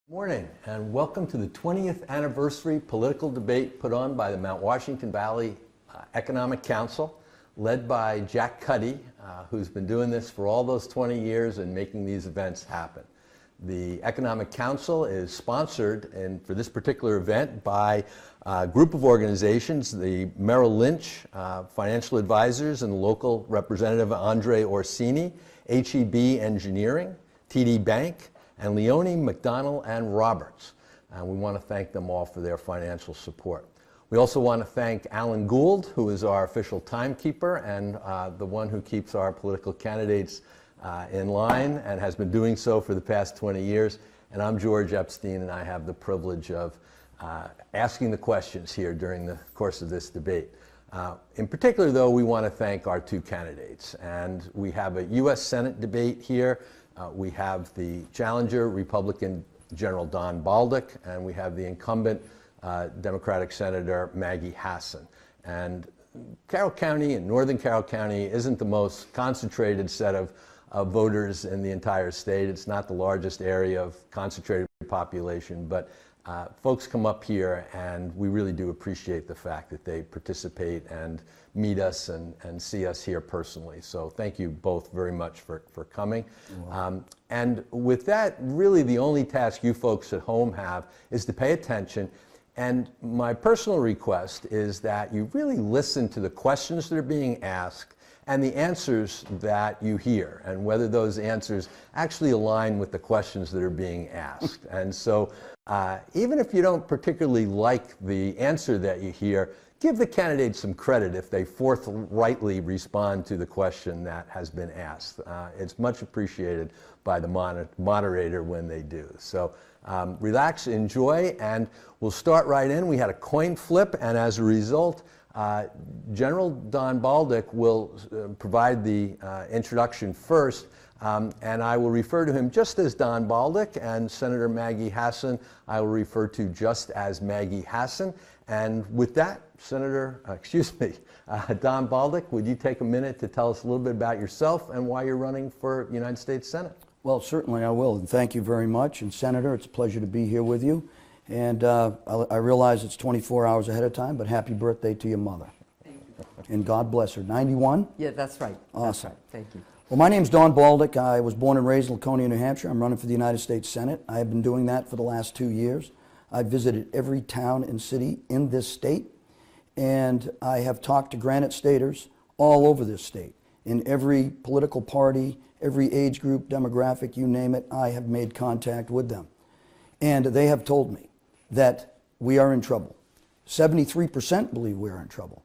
Morning, and welcome to the 20th anniversary political debate put on by the Mount Washington Valley Economic Council, led by Jack Cuddy, who's been doing this for all those 20 years and making these events happen. The Economic Council is sponsored, and for this particular event, by a group of organizations, the Merrill Lynch Financial Advisors and local representative Andre Orsini, HEB Engineering, TD Bank, and Leone, McDonnell, and Roberts. And we want to thank them all for their financial support. We also want to thank Alan Gould, who is our official timekeeper and the one who keeps our political candidates in line and has been doing so for the past 20 years. And I'm George Epstein, and I have the privilege of asking the questions here during the course of this debate. In particular, though, we want to thank our two candidates. And we have a U.S. Senate debate here. We have the challenger, Republican General Don Bolduc, and we have the incumbent Democratic Senator Maggie Hassan. And Carroll County and Northern Carroll County isn't the most concentrated set of voters in the entire state. It's not the largest area of concentrated population, but folks come up here, and we really do appreciate the fact that they participate and meet us and see us here personally. So thank you both very much for coming. And with that, really the only task you folks at home have is to pay attention. And my personal request is that you really listen to the questions that are being asked and the answers that you hear, and whether those answers actually align with the questions that are being asked. And so even if you don't particularly like the answer that you hear, give the candidates some credit if they forthrightly respond to the question that has been asked. It's much appreciated by the moderator when they do. So relax, enjoy, and we'll start right in. We had a coin flip, and as a result, General Don Bolduc will provide the introduction first, and I will refer to him just as Don Bolduc, and Senator Maggie Hassan I will refer to just as Maggie Hassan. And with that, Don Bolduc, would you take a minute to tell us a little bit about yourself and why you're running for United States Senate? Well, certainly I will, and thank you very much. And Senator, it's a pleasure to be here with you. And I realize it's 24 hours ahead of time, but happy birthday to your mother. Thank you. And God bless her. 91? Yeah, that's right. Awesome. That's right. Thank you. Well, my name's Don Bolduc. I was born and raised in Laconia, New Hampshire. I'm running for the United States Senate. I have been doing that for the last 2 years. I've visited every town and city in this state, and I have talked to Granite Staters all over this state. In every political party, every age group, demographic, you name it, I have made contact with them. And they have told me that we are in trouble. 73% believe we're in trouble.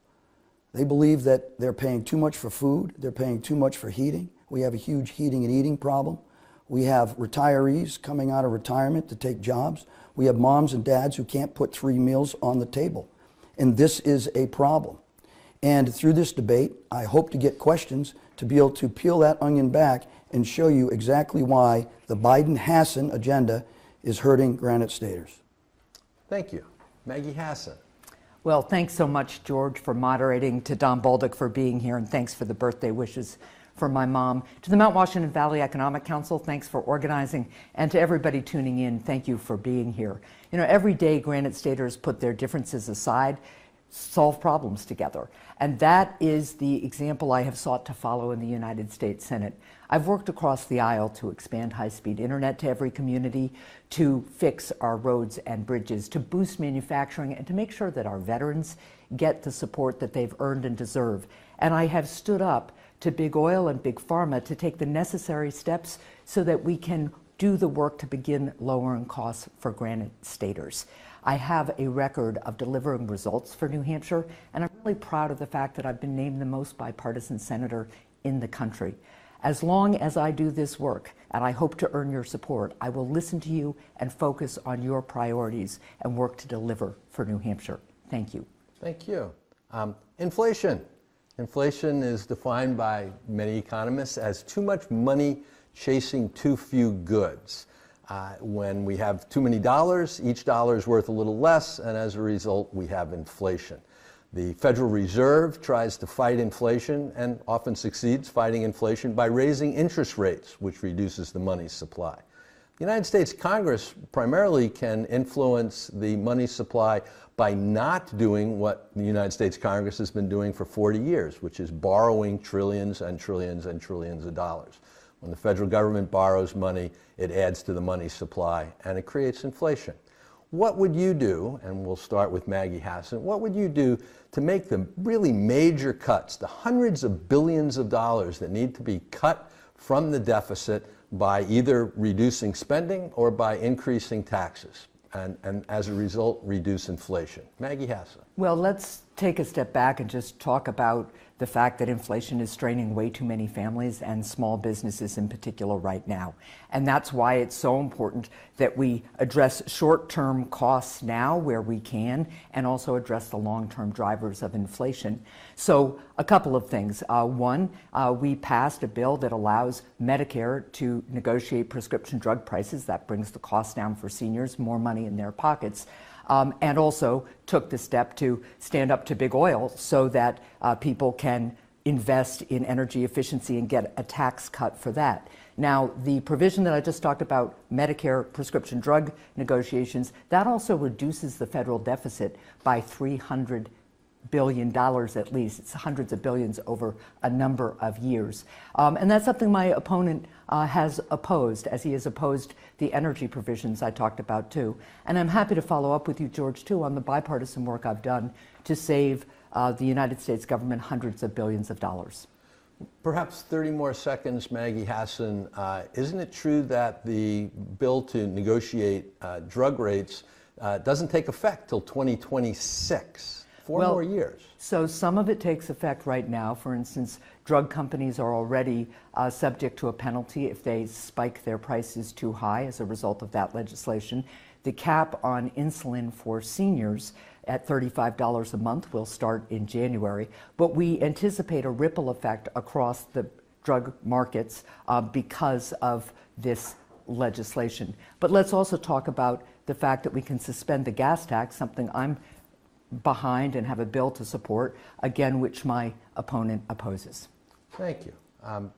They believe that they're paying too much for food, they're paying too much for heating. We have a huge heating and eating problem. We have retirees coming out of retirement to take jobs. We have moms and dads who can't put 3 meals on the table. And this is a problem. And through this debate, I hope to get questions to be able to peel that onion back and show you exactly why the Biden-Hassan agenda is hurting Granite Staters. Thank you. Maggie Hassan. Well, thanks so much, George, for moderating, to Don Bolduc for being here, and thanks for the birthday wishes for my mom. To the Mount Washington Valley Economic Council, thanks for organizing, and to everybody tuning in, thank you for being here. You know, every day Granite Staters put their differences aside, solve problems together. And that is the example I have sought to follow in the United States Senate. I've worked across the aisle to expand high-speed internet to every community, to fix our roads and bridges, to boost manufacturing, and to make sure that our veterans get the support that they've earned and deserve. And I have stood up to big oil and big pharma to take the necessary steps so that we can do the work to begin lowering costs for Granite Staters. I have a record of delivering results for New Hampshire, and I'm really proud of the fact that I've been named the most bipartisan senator in the country. As long as I do this work, and I hope to earn your support, I will listen to you and focus on your priorities and work to deliver for New Hampshire. Thank you. Thank you. Inflation. Inflation is defined by many economists as too much money chasing too few goods. When we have too many dollars, each dollar is worth a little less, and as a result, we have inflation. The Federal Reserve tries to fight inflation and often succeeds fighting inflation by raising interest rates, which reduces the money supply. The United States Congress primarily can influence the money supply by not doing what the United States Congress has been doing for 40 years, which is borrowing trillions and trillions and trillions of dollars. When the federal government borrows money, it adds to the money supply and it creates inflation. What would you do, and we'll start with Maggie Hassan, what would you do to make the really major cuts, the hundreds of billions of dollars that need to be cut from the deficit by either reducing spending or by increasing taxes, and as a result, reduce inflation? Maggie Hassan. Well, let's take a step back and just talk about the fact that inflation is straining way too many families and small businesses in particular right now. And that's why it's so important that we address short-term costs now where we can, and also address the long-term drivers of inflation. So a couple of things. One, we passed a bill that allows Medicare to negotiate prescription drug prices. That brings the cost down for seniors, more money in their pockets. And also took the step to stand up to big oil so that people can invest in energy efficiency and get a tax cut for that. Now, the provision that I just talked about, Medicare prescription drug negotiations, that also reduces the federal deficit by $300 billion at least. It's hundreds of billions over a number of years. And that's something my opponent has opposed, as he has opposed the energy provisions I talked about too. And I'm happy to follow up with you, George, too, on the bipartisan work I've done to save the United States government hundreds of billions of dollars. Perhaps 30 more seconds, Maggie Hassan. Isn't it true that the bill to negotiate drug rates doesn't take effect till 2026? Four more years. So some of it takes effect right now. For instance, drug companies are already subject to a penalty if they spike their prices too high as a result of that legislation. The cap on insulin for seniors at $35 a month will start in January, but we anticipate a ripple effect across the drug markets because of this legislation. But let's also talk about the fact that we can suspend the gas tax, something I'm behind and have a bill to support, again, which my opponent opposes. Thank you.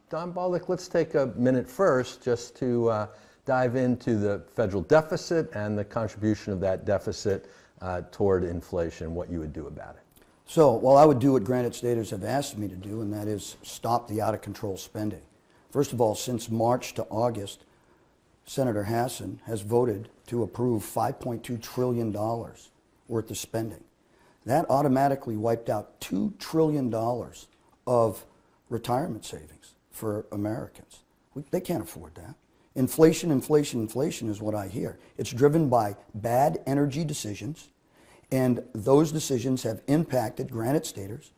Don Bolduc, let's take a minute first just to dive into the federal deficit and the contribution of that deficit toward inflation, what you would do about it. So, well, I would do what Granite Staters have asked me to do, and that is stop the out-of-control spending. First of all, since March to August, Senator Hassan has voted to approve $5.2 trillion worth of spending. That automatically wiped out $2 trillion of retirement savings for Americans. They can't afford that. Inflation, inflation, inflation is what I hear. It's driven by bad energy decisions, and those decisions have impacted Granite Staters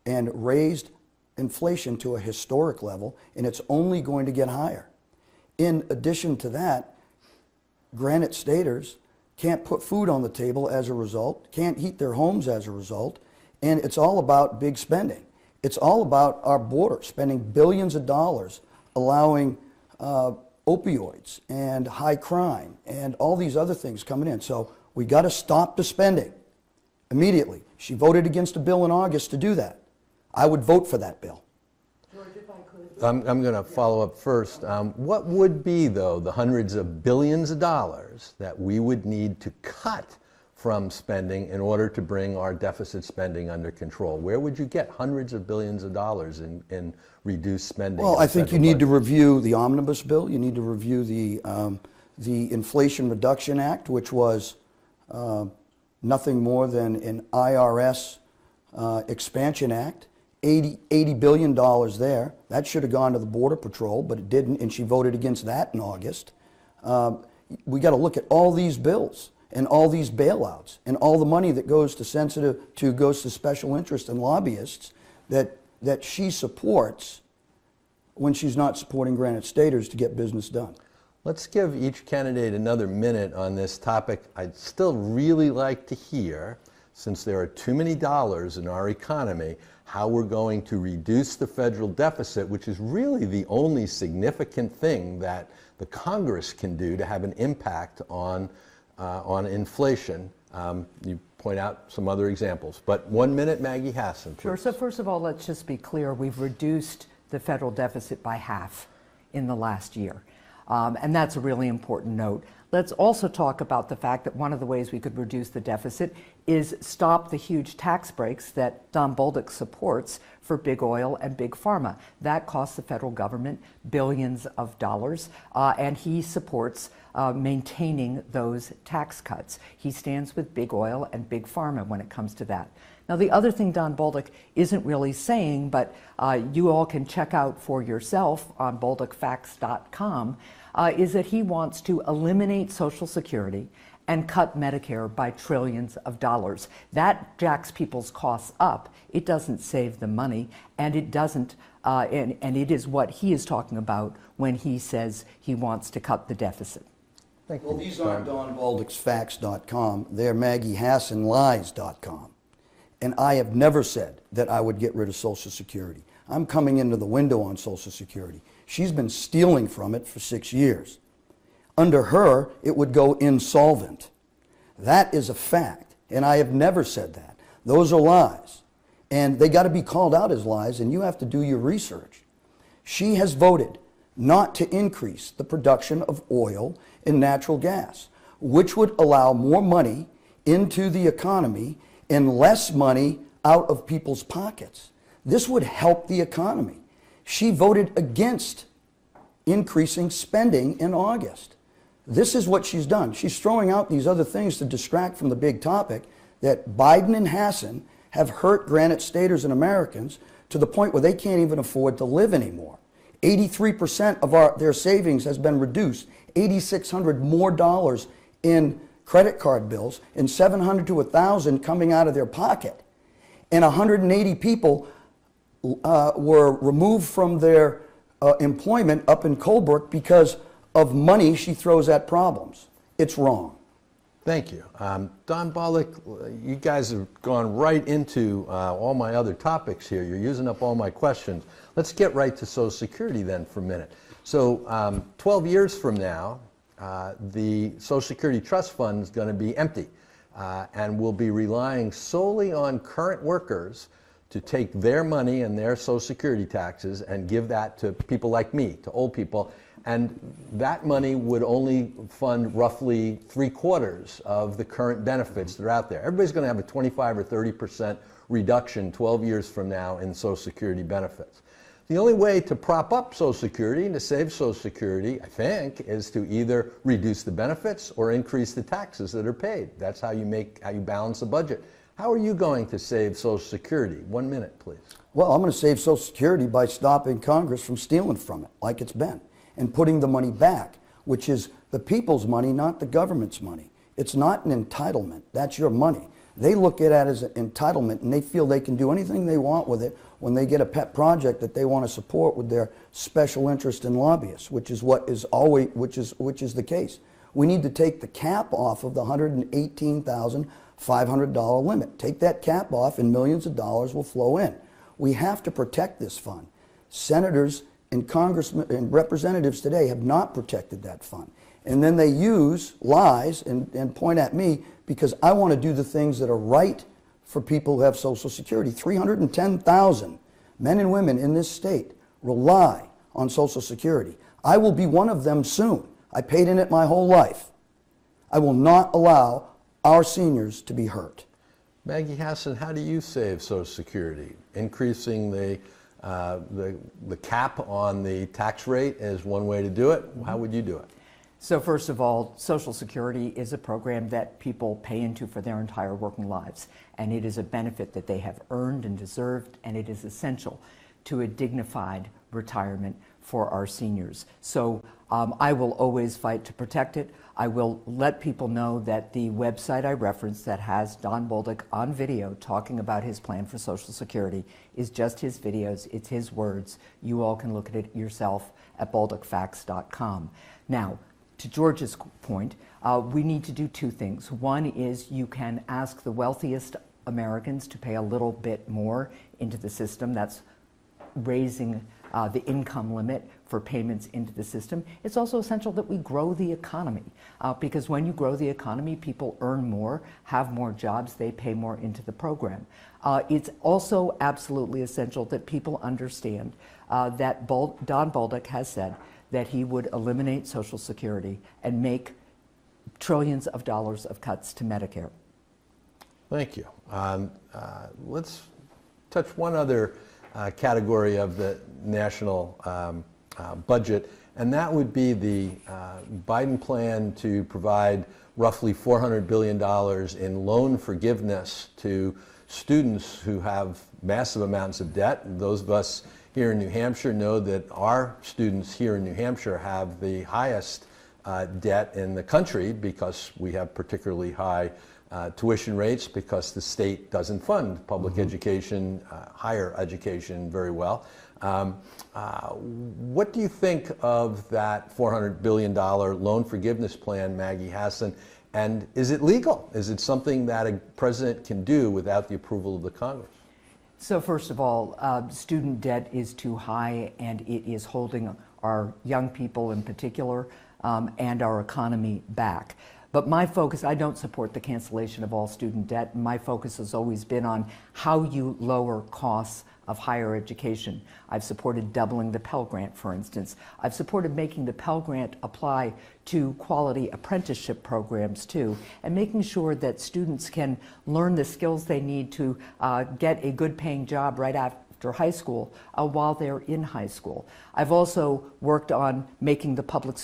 and raised inflation to a historic level, and it's only going to get higher. In addition to that, Granite Staters can't put food on the table as a result, can't heat their homes as a result, and it's all about big spending. It's all about our border, spending billions of dollars, allowing opioids and high crime and all these other things coming in. So we got to stop the spending immediately. She voted against a bill in August to do that. I would vote for that bill. I'm going to follow up first. What would be, though, the hundreds of billions of dollars that we would need to cut from spending in order to bring our deficit spending under control? Where would you get hundreds of billions of dollars in reduced spending? Well, I think you need to review the omnibus bill. You need to review the Inflation Reduction Act, which was nothing more than an IRS expansion act. $80 billion there. That should have gone to the Border Patrol, but it didn't, and she voted against that in August. We got to look at all these bills and all these bailouts and all the money that goes to goes to special interests and lobbyists that she supports when she's not supporting Granite Staters to get business done. Let's give each candidate another minute on this topic. I'd still really like to hear, since there are too many dollars in our economy, how we're going to reduce the federal deficit, which is really the only significant thing that the Congress can do to have an impact on inflation. You point out some other examples, but 1 minute, Maggie Hassan, please. Sure. So first of all, let's just be clear. We've reduced the federal deficit by half in the last year. And that's a really important note. Let's also talk about the fact that one of the ways we could reduce the deficit is stop the huge tax breaks that Don Bolduc supports for big oil and big pharma. That costs the federal government billions of dollars, and he supports maintaining those tax cuts. He stands with big oil and big pharma when it comes to that. Now, the other thing Don Bolduc isn't really saying, but you all can check out for yourself on bolducfacts.com, is that he wants to eliminate Social Security and cut Medicare by trillions of dollars. That jacks people's costs up. It doesn't save them money, and it doesn't, and it is what he is talking about when he says he wants to cut the deficit. Thank you. Well, these aren't Don Bolduc's facts.com. They're Maggie Hassan lies.com. And I have never said that I would get rid of Social Security. I'm coming into the window on Social Security. She's been stealing from it for 6 years. Under her, it would go insolvent. That is a fact, and I have never said that. Those are lies, and they got to be called out as lies, and you have to do your research. She has voted not to increase the production of oil and natural gas, which would allow more money into the economy and less money out of people's pockets. This would help the economy. She voted against increasing spending in August. This is what she's done. She's throwing out these other things to distract from the big topic that Biden and Hassan have hurt Granite Staters and Americans to the point where they can't even afford to live anymore. 83% of their savings has been reduced, $8,600 more dollars in credit card bills, and $700 to $1,000 coming out of their pocket. And 180 people were removed from their employment up in Colebrook because of money she throws at problems. It's wrong. Thank you. Don Bolduc, you guys have gone right into all my other topics here. You're using up all my questions. Let's get right to Social Security then for a minute. So 12 years from now, the Social Security Trust Fund is going to be empty, and we'll be relying solely on current workers to take their money and their Social Security taxes and give that to people like me, to old people. And that money would only fund roughly 3/4 of the current benefits that are out there. Everybody's going to have a 25 or 30% reduction 12 years from now in Social Security benefits. The only way to prop up Social Security and to save Social Security, I think, is to either reduce the benefits or increase the taxes that are paid. That's how you balance the budget. How are you going to save Social Security? 1 minute, please. Well, I'm going to save Social Security by stopping Congress from stealing from it, like it's been, and putting the money back, which is the people's money, not the government's money. It's not an entitlement. That's your money. They look at it as an entitlement, and they feel they can do anything they want with it when they get a pet project that they want to support with their special interest in lobbyists, which is what is always, which is the case. We need to take the cap off of the $118,500 limit. Take that cap off, and millions of dollars will flow in. We have to protect this fund. Senators and congressmen and representatives today have not protected that fund. And then they use lies and point at me because I want to do the things that are right for people who have Social Security. 310,000 men and women in this state rely on Social Security. I will be one of them soon. I paid in it my whole life. I will not allow our seniors to be hurt. Maggie Hassan, how do you save Social Security? Increasing the cap on the tax rate is one way to do it. How would you do it? So first of all, Social Security is a program that people pay into for their entire working lives, and it is a benefit that they have earned and deserved, and it is essential to a dignified retirement for our seniors. So I will always fight to protect it. I will let people know that the website I referenced that has Don Bolduc on video talking about his plan for Social Security is just his videos, it's his words. You all can look at it yourself at bolducfacts.com. Now, to George's point, we need to do two things. One is you can ask the wealthiest Americans to pay a little bit more into the system. That's raising the income limit for payments into the system. It's also essential that we grow the economy because when you grow the economy, people earn more, have more jobs, they pay more into the program. It's also absolutely essential that people understand that Don Bolduc has said that he would eliminate Social Security and make trillions of dollars of cuts to Medicare. Thank you. Let's touch one other category of the national budget, and that would be the Biden plan to provide roughly $400 billion in loan forgiveness to students who have massive amounts of debt. Those of us here in New Hampshire know that our students here in New Hampshire have the highest debt in the country because we have particularly high tuition rates because the state doesn't fund public education, higher education very well. What do you think of that $400 billion loan forgiveness plan, Maggie Hassan? And is it legal? Is it something that a president can do without the approval of the Congress? So first of all, student debt is too high, and it is holding our young people in particular and our economy back. But my focus, I don't support the cancellation of all student debt. My focus has always been on how you lower costs of higher education. I've supported doubling the Pell Grant, for instance. I've supported making the Pell Grant apply to quality apprenticeship programs too, and making sure that students can learn the skills they need to get a good paying job right after high school while they're in high school. I've also worked on making the public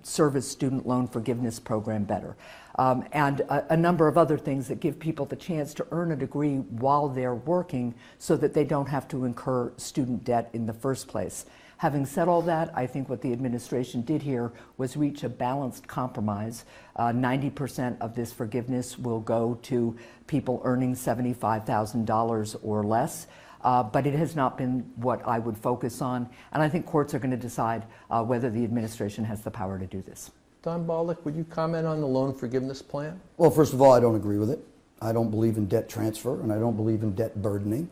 service student loan forgiveness program better. And a number of other things that give people the chance to earn a degree while they're working so that they don't have to incur student debt in the first place. Having said all that, I think what the administration did here was reach a balanced compromise. 90% of this forgiveness will go to people earning $75,000 or less. But it has not been what I would focus on, and I think courts are going to decide whether the administration has the power to do this. Don Bolduc, would you comment on the loan forgiveness plan? Well, first of all, I don't agree with it. I don't believe in debt transfer, and I don't believe in debt burdening.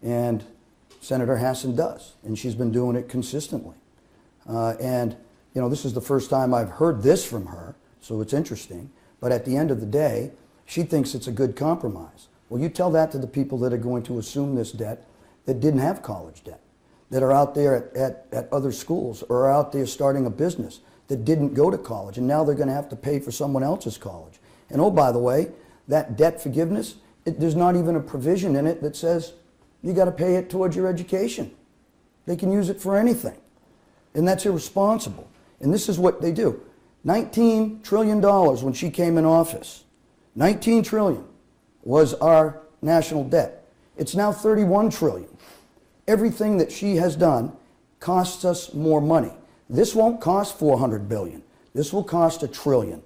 And Senator Hassan does, and she's been doing it consistently. And, you know, this is the first time I've heard this from her, so it's interesting. But at the end of the day, she thinks it's a good compromise. Well, you tell that to the people that are going to assume this debt that didn't have college debt, that are out there at other schools or are out there starting a business that didn't go to college, and now they're going to have to pay for someone else's college. And oh, by the way, that debt forgiveness, there's not even a provision in it that says you got to pay it towards your education. They can use it for anything, and that's irresponsible. And this is what they do. $19 trillion when she came in office. $19 trillion was our national debt. It's now $31 trillion. Everything that she has done costs us more money. This won't cost $400 billion. This will cost $1 trillion.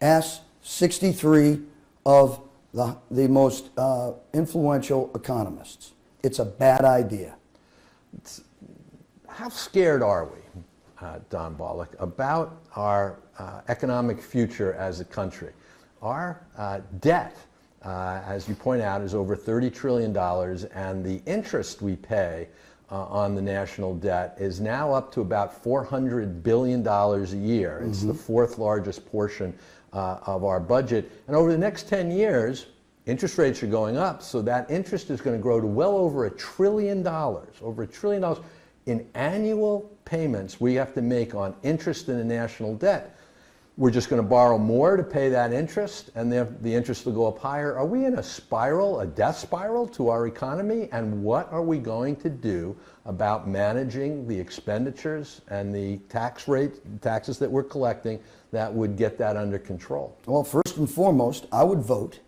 Ask 63 of the most influential economists. It's a bad idea. How scared are we, Don Bolduc, about our economic future as a country? Our debt, as you point out, is over $30 trillion, and the interest we pay on the national debt is now up to about $400 billion a year. It's the fourth largest portion of our budget. And over the next 10 years, interest rates are going up, so that interest is going to grow to well over $1 trillion, over $1 trillion in annual payments we have to make on interest in the national debt. We're just going to borrow more to pay that interest, and the interest will go up higher. Are we in a spiral, a death spiral to our economy? And what are we going to do about managing the expenditures and the taxes that we're collecting that would get that under control? Well, first and foremost, I would vote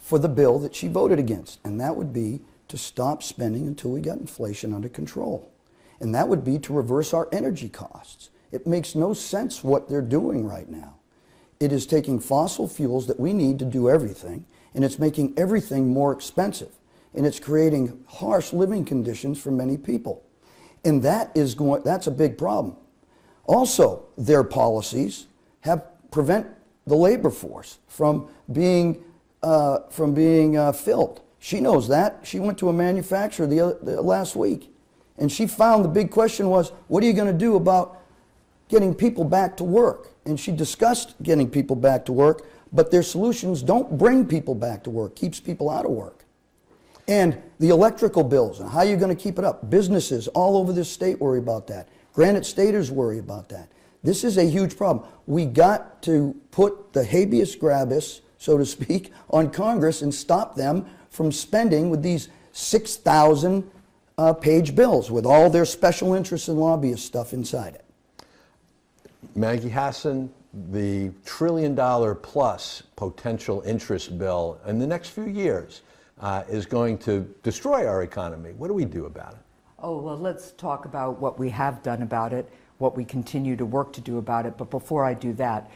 for the bill that she voted against, and that would be to stop spending until we got inflation under control. And that would be to reverse our energy costs. It makes no sense what they're doing right now. It is taking fossil fuels that we need to do everything, and it's making everything more expensive. And it's creating harsh living conditions for many people. And that's a big problem. Also, their policies prevent the labor force from being filled. She knows that. She went to a manufacturer last week, and she found the big question was, what are you going to do about getting people back to work? And she discussed getting people back to work, but their solutions don't bring people back to work, keeps people out of work. And the electrical bills, and how you're going to keep it up. Businesses all over this state worry about that. Granite staters worry about that. This is a huge problem. We got to put the habeas grabus, so to speak, on Congress and stop them from spending with these 6,000 page bills with all their special interests and lobbyist stuff inside it. Maggie Hassan, the $1 trillion plus potential interest bill in the next few years is going to destroy our economy. What do we do about it? Oh, well, let's talk about what we have done about it, what we continue to work to do about it. But before I do that,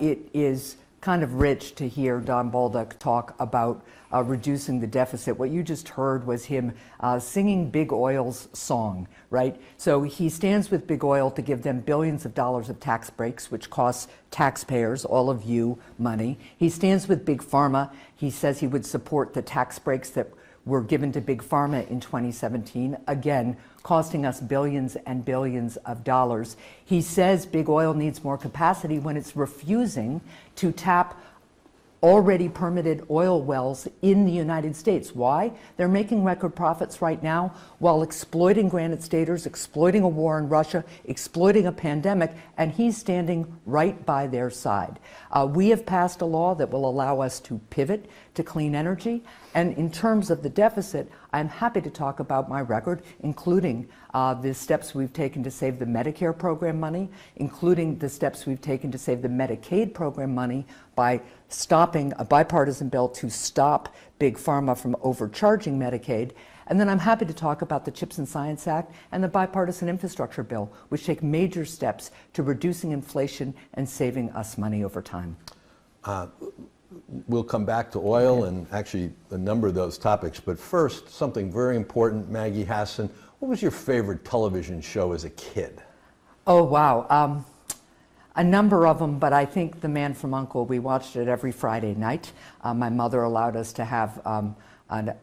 it is kind of rich to hear Don Bolduc talk about reducing the deficit. What you just heard was him singing Big Oil's song, right? So he stands with Big Oil to give them billions of dollars of tax breaks, which costs taxpayers, all of you, money. He stands with Big Pharma. He says he would support the tax breaks that were given to Big Pharma in 2017, again, costing us billions and billions of dollars. He says Big Oil needs more capacity when it's refusing to tap already permitted oil wells in the United States. Why? They're making record profits right now while exploiting granite staters, exploiting a war in Russia, exploiting a pandemic, and he's standing right by their side. We have passed a law that will allow us to pivot to clean energy. And in terms of the deficit, I'm happy to talk about my record, including the steps we've taken to save the Medicare program money, including the steps we've taken to save the Medicaid program money by stopping a bipartisan bill to stop Big Pharma from overcharging Medicaid. And then I'm happy to talk about the CHIPS and Science Act and the bipartisan infrastructure bill, which take major steps to reducing inflation and saving us money over time. We'll come back to oil and actually a number of those topics. But first, something very important, Maggie Hassan. What was your favorite television show as a kid? Oh, wow. A number of them, but I think The Man from U.N.C.L.E., we watched it every Friday night. My mother allowed us to have an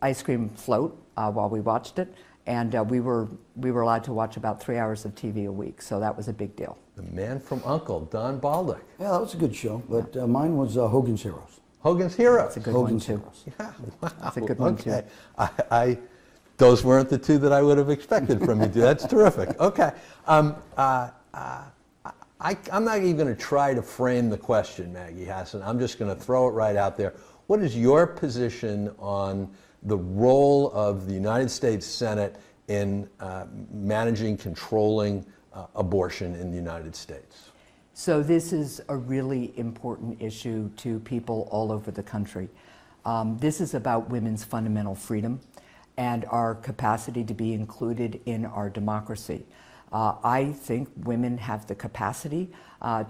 ice cream float while we watched it. And we were allowed to watch about 3 hours of TV a week, so that was a big deal. The Man from U.N.C.L.E., Don Bolduc. Yeah, that was a good show, but mine was Hogan's Heroes. Hogan's Heroes. That's a good Hogan's one, too. Heroes. Yeah, wow. That's a good one, too. Okay. Those weren't the two that I would have expected from you. That's terrific. Okay. I'm not even going to try to frame the question, Maggie Hassan. I'm just going to throw it right out there. What is your position on the role of the United States Senate in managing, controlling abortion in the United States? So this is a really important issue to people all over the country. This is about women's fundamental freedom and our capacity to be included in our democracy. I think women have the capacity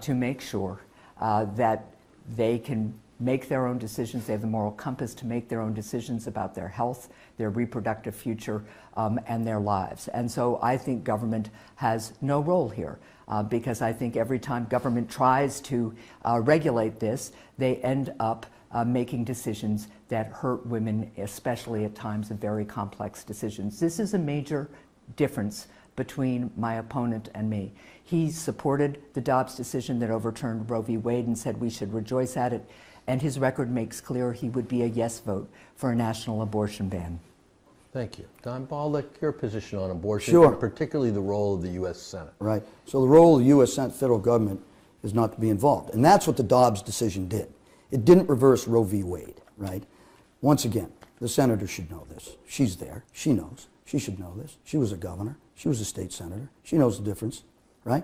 to make sure that they can make their own decisions. They have the moral compass to make their own decisions about their health, their reproductive future, and their lives. And so I think government has no role here because I think every time government tries to regulate this, they end up making decisions that hurt women, especially at times of very complex decisions. This is a major difference between my opponent and me. He supported the Dobbs decision that overturned Roe v. Wade and said we should rejoice at it. And his record makes clear he would be a yes vote for a national abortion ban. Thank you. Don Bolduc, your position on abortion, Sure. and particularly the role of the U.S. Senate. Right. So the role of the U.S. Senate federal government is not to be involved. And that's what the Dobbs decision did. It didn't reverse Roe v. Wade, right? Once again, the senator should know this. She's there. She knows. She should know this. She was a governor. She was a state senator. She knows the difference, right?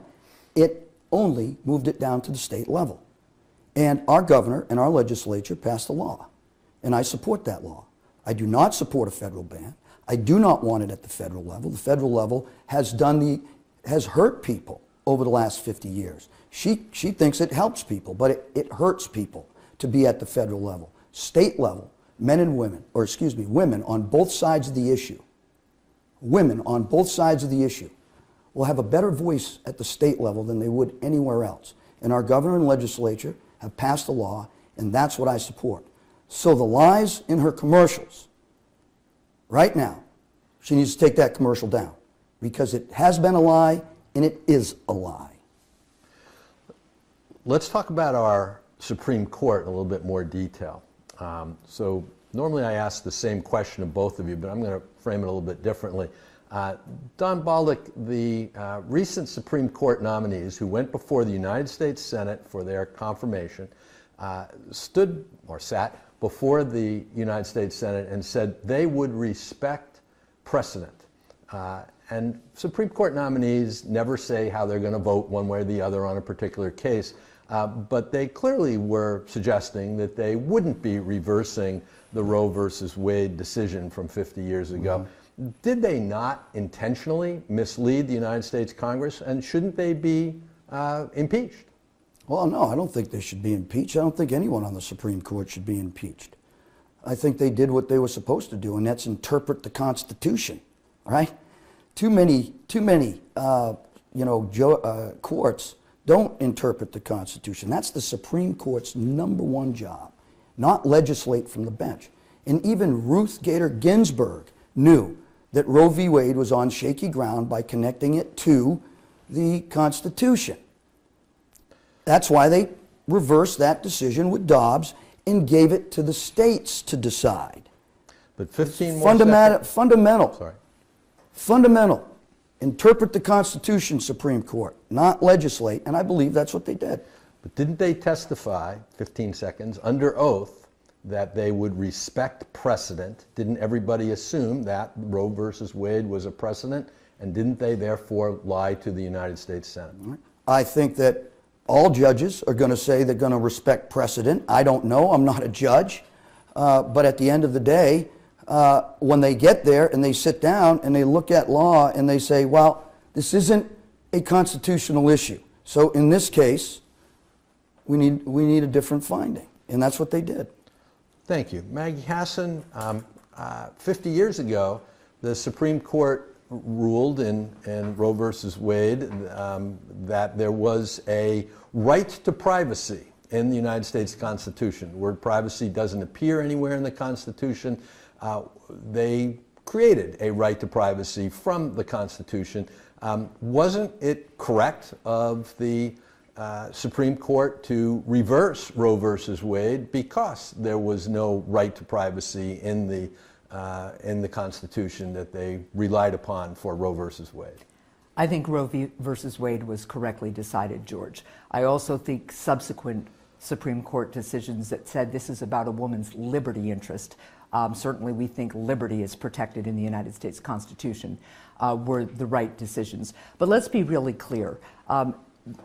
It only moved it down to the state level. And our governor and our legislature passed a law. And I support that law. I do not support a federal ban. I do not want it at the federal level. The federal level has hurt people over the last 50 years. She thinks it helps people, but it hurts people to be at the federal level. State level, men and women, or excuse me, women on both sides of the issue, women on both sides of the issue will have a better voice at the state level than they would anywhere else. And our governor and legislature have passed a law, and that's what I support. So the lies in her commercials, right now, she needs to take that commercial down because it has been a lie and it is a lie. Let's talk about our Supreme Court in a little bit more detail. So normally I ask the same question of both of you, but I'm going to frame it a little bit differently. Don Bolduc, the recent Supreme Court nominees who went before the United States Senate for their confirmation stood or sat before the United States Senate and said they would respect precedent. And Supreme Court nominees never say how they're going to vote one way or the other on a particular case, but they clearly were suggesting that they wouldn't be reversing the Roe versus Wade decision from 50 years ago. Did they not intentionally mislead the United States Congress, and shouldn't they be impeached? Well, no, I don't think they should be impeached. I don't think anyone on the Supreme Court should be impeached. I think they did what they were supposed to do, and that's interpret the Constitution, right? Too many courts don't interpret the Constitution. That's the Supreme Court's #1 job, not legislate from the bench. And even Ruth Bader Ginsburg knew that Roe v. Wade was on shaky ground by connecting it to the Constitution. That's why they reversed that decision with Dobbs and gave it to the states to decide. But 15 more seconds. Fundamental. Sorry. Fundamental. Interpret the Constitution, Supreme Court, not legislate, and I believe that's what they did. But didn't they testify, 15 seconds, under oath that they would respect precedent? Didn't everybody assume that Roe versus Wade was a precedent? And didn't they therefore lie to the United States Senate? I think that all judges are going to say they're going to respect precedent. I don't know. I'm not a judge. But at the end of the day, when they get there and they sit down and they look at law and they say, well, this isn't a constitutional issue. So in this case, we need a different finding. And that's what they did. Thank you. Maggie Hassan, 50 years ago, the Supreme Court ruled in Roe versus Wade that there was a right to privacy in the United States Constitution. The word privacy doesn't appear anywhere in the Constitution. They created a right to privacy from the Constitution. Wasn't it correct of the Supreme Court to reverse Roe versus Wade because there was no right to privacy in the Constitution that they relied upon for Roe versus Wade? I think Roe versus Wade was correctly decided, George. I also think subsequent Supreme Court decisions that said this is about a woman's liberty interest, certainly we think liberty is protected in the United States Constitution, were the right decisions. But let's be really clear.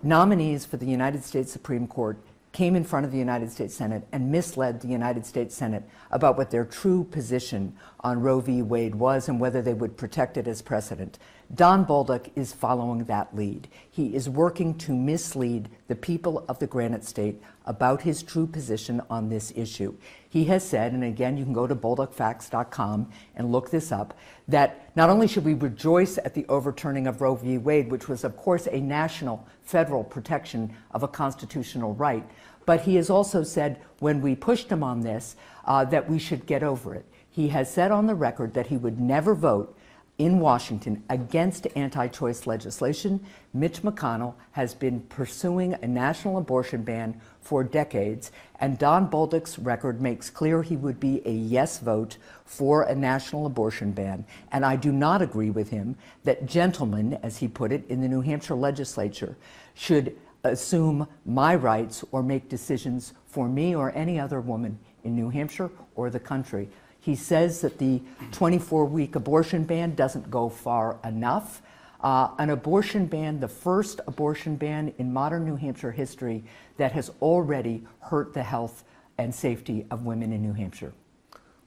Nominees for the United States Supreme Court came in front of the United States Senate and misled the United States Senate about what their true position on Roe v. Wade was and whether they would protect it as precedent. Don Bolduc is following that lead. He is working to mislead the people of the Granite State about his true position on this issue. He has said, and again, you can go to bolducfacts.com and look this up, that not only should we rejoice at the overturning of Roe v. Wade, which was, of course, a national federal protection of a constitutional right, but he has also said, when we pushed him on this, that we should get over it. He has said on the record that he would never vote in Washington against anti-choice legislation. Mitch McConnell has been pursuing a national abortion ban for decades, and Don Bolduc's record makes clear he would be a yes vote for a national abortion ban. And I do not agree with him that gentlemen, as he put it, in the New Hampshire legislature should assume my rights or make decisions for me or any other woman in New Hampshire or the country. He says that the 24-week abortion ban doesn't go far enough. An abortion ban, the first abortion ban in modern New Hampshire history, that has already hurt the health and safety of women in New Hampshire.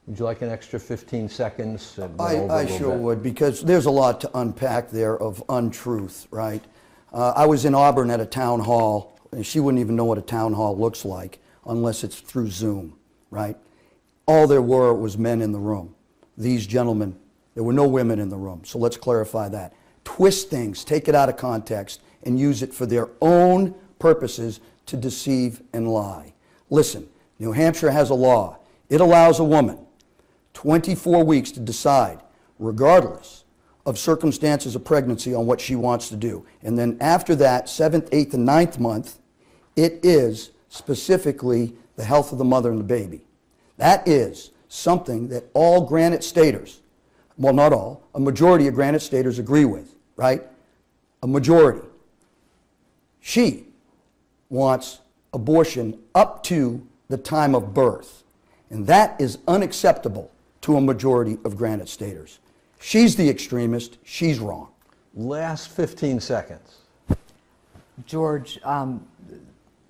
Would you like an extra 15 seconds? I sure would, because there's a lot to unpack there of untruth, right? I was in Auburn at a town hall, and she wouldn't even know what a town hall looks like unless it's through Zoom, right? All there were was men in the room. These gentlemen, there were no women in the room. So let's clarify that. Twist things, take it out of context, and use it for their own purposes to deceive and lie. Listen, New Hampshire has a law. It allows a woman 24 weeks to decide, regardless of circumstances of pregnancy, on what she wants to do. And then after that, 7th, 8th, and 9th month, it is specifically the health of the mother and the baby. That is something that all Granite Staters well, not all, a majority of Granite Staters agree with, right? A majority. She wants abortion up to the time of birth. And that is unacceptable to a majority of Granite Staters. She's the extremist. She's wrong. Last 15 seconds. George,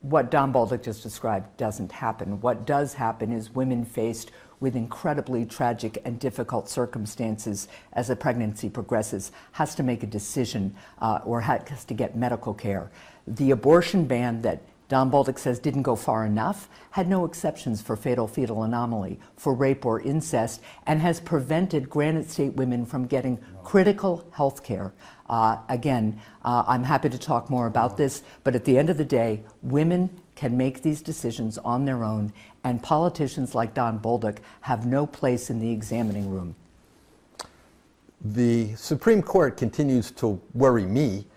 what Don Bolduc just described doesn't happen. What does happen is women faced with incredibly tragic and difficult circumstances as a pregnancy progresses has to make a decision or has to get medical care. The abortion ban that Don Bolduc says didn't go far enough had no exceptions for fatal fetal anomaly, for rape or incest, and has prevented Granite State women from getting critical health care. Again, I'm happy to talk more about this, but at the end of the day, women can make these decisions on their own, and politicians like Don Bolduc have no place in the examining room. The Supreme Court continues to worry me.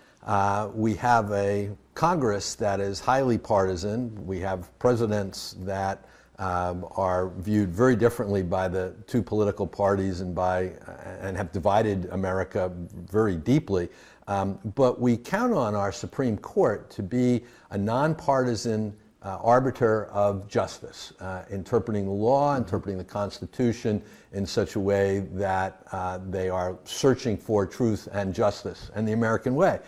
We have a Congress that is highly partisan. We have presidents that are viewed very differently by the two political parties and have divided America very deeply. But we count on our Supreme Court to be a nonpartisan arbiter of justice, interpreting the law, interpreting the Constitution in such a way that they are searching for truth and justice and the American way.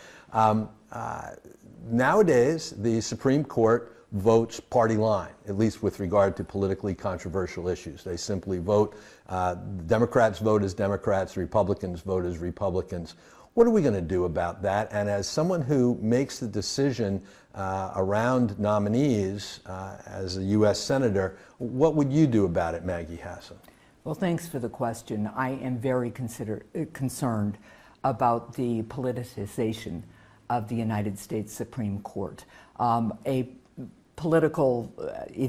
Nowadays, the Supreme Court votes party line, at least with regard to politically controversial issues. They simply vote, Democrats vote as Democrats, Republicans vote as Republicans. What are we going to do about that? And as someone who makes the decision around nominees as a U.S. Senator, what would you do about it, Maggie Hassan? Well, thanks for the question. I am very concerned about the politicization of the United States Supreme Court. It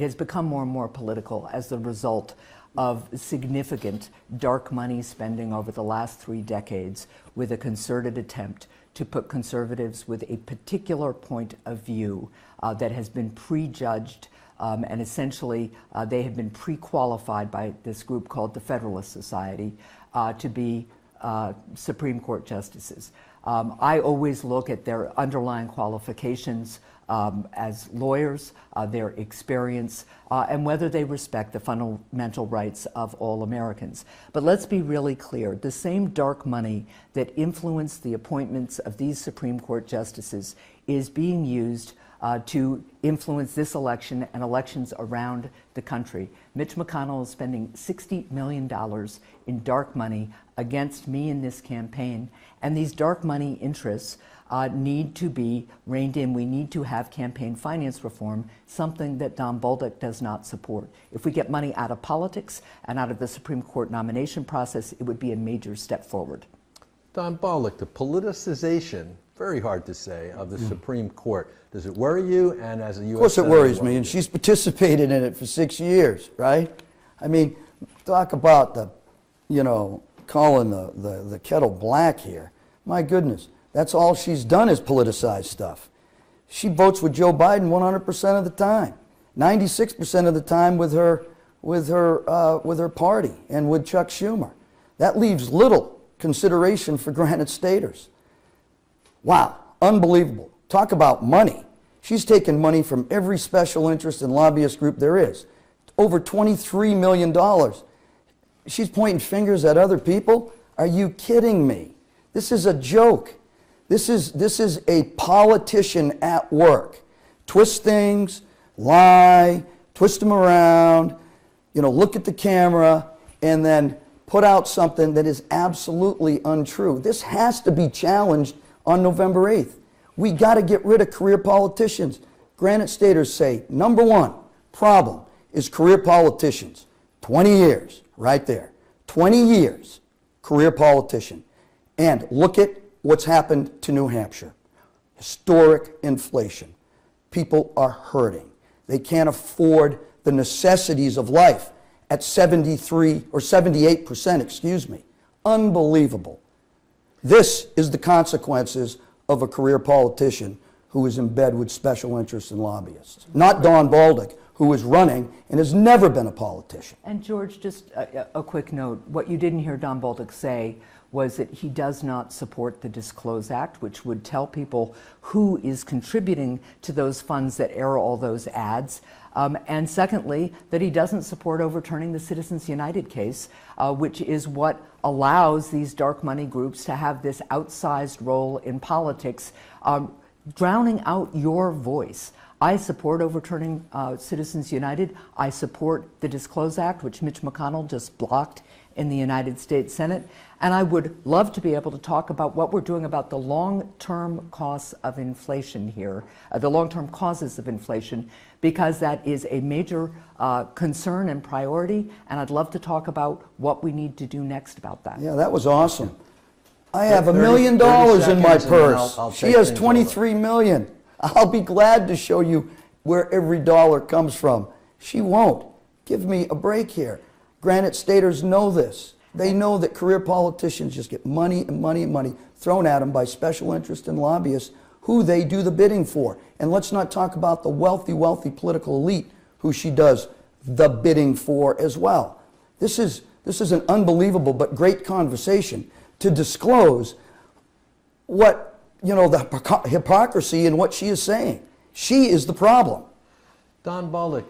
has become more and more political as the result of significant dark money spending over the last 3 decades with a concerted attempt to put conservatives with a particular point of view that has been prejudged and essentially they have been pre-qualified by this group called the Federalist Society to be Supreme Court justices. I always look at their underlying qualifications as lawyers, their experience, and whether they respect the fundamental rights of all Americans. But let's be really clear. The same dark money that influenced the appointments of these Supreme Court justices is being used to influence this election and elections around the country. Mitch McConnell is spending $60 million in dark money against me in this campaign, and these dark money interests need to be reined in. We need to have campaign finance reform, something that Don Bolduc does not support. If we get money out of politics and out of the Supreme Court nomination process, it would be a major step forward. Don Bolduc, the politicization, very hard to say, of the Supreme Court. Does it worry you? And as a U.S. Of course it Senator, worries me, and she's participated in it for 6 years, right? I mean, talk about the, calling the kettle black here. My goodness, that's all she's done is politicize stuff. She votes with Joe Biden 100% of the time, 96% of the time with her party and with Chuck Schumer. That leaves little consideration for Granite Staters. Wow, unbelievable. Talk about money. She's taken money from every special interest and lobbyist group there is. Over $23 million. She's pointing fingers at other people? Are you kidding me? This is a joke. This is a politician at work. Twist things, lie, twist them around, look at the camera, and then put out something that is absolutely untrue. This has to be challenged on November 8th. We got to get rid of career politicians. Granite Staters say, number one problem is career politicians. 20 years, right there. 20 years, career politician. And look at what's happened to New Hampshire. Historic inflation. People are hurting. They can't afford the necessities of life at 78%, Unbelievable. This is the consequences of a career politician who is in bed with special interests and lobbyists. Not Don Bolduc, who is running and has never been a politician. And George, just a quick note. What you didn't hear Don Bolduc say was that he does not support the Disclose Act, which would tell people who is contributing to those funds that air all those ads. And secondly, that he doesn't support overturning the Citizens United case, which is what allows these dark money groups to have this outsized role in politics, drowning out your voice. I support overturning Citizens United. I support the Disclose Act, which Mitch McConnell just blocked in the United States Senate. And I would love to be able to talk about what we're doing about the long-term costs of inflation here, the long-term causes of inflation, because that is a major concern and priority. And I'd love to talk about what we need to do next about that. Yeah, that was awesome. I have $1 million in my purse. She has 23 million. I'll be glad to show you where every dollar comes from. She won't. Give me a break here. Granite Staters know this. They know that career politicians just get money and money and money thrown at them by special interest and lobbyists who they do the bidding for. And let's not talk about the wealthy, wealthy political elite who she does the bidding for as well. This is an unbelievable but great conversation to disclose what, the hypocrisy in what she is saying. She is the problem. Don Bolduc,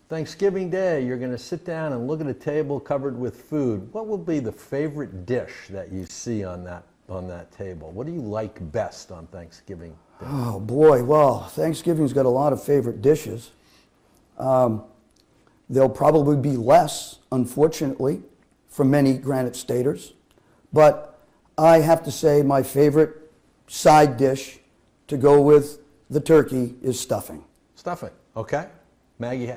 Thanksgiving Day, you're going to sit down and look at a table covered with food. What will be the favorite dish that you see on that table? What do you like best on Thanksgiving Day? Oh boy, well, Thanksgiving's got a lot of favorite dishes. There'll probably be less, unfortunately, for many Granite Staters. But I have to say my favorite side dish to go with the turkey is stuffing. Stuffing, okay. Maggie,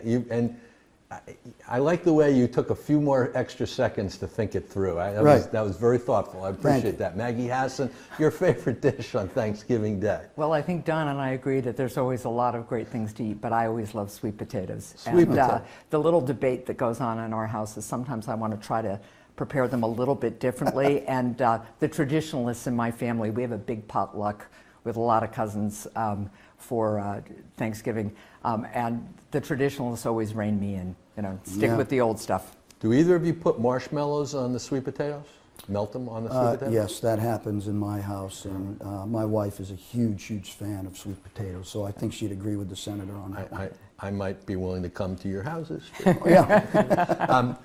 I like the way you took a few more extra seconds to think it through. That was very thoughtful. I appreciate that. Maggie Hassan, your favorite dish on Thanksgiving Day? Well, I think Don and I agree that there's always a lot of great things to eat, but I always love sweet potatoes. The little debate that goes on in our house is sometimes I want to try to prepare them a little bit differently. And the traditionalists in my family, we have a big potluck with a lot of cousins for Thanksgiving. And the traditionalists always rein me in, stick with the old stuff. Do either of you put marshmallows on the sweet potatoes? Melt them on the sweet potatoes? Yes, that happens in my house. And my wife is a huge, huge fan of sweet potatoes. So I think she'd agree with the senator on that. I might be willing to come to your houses. Yeah.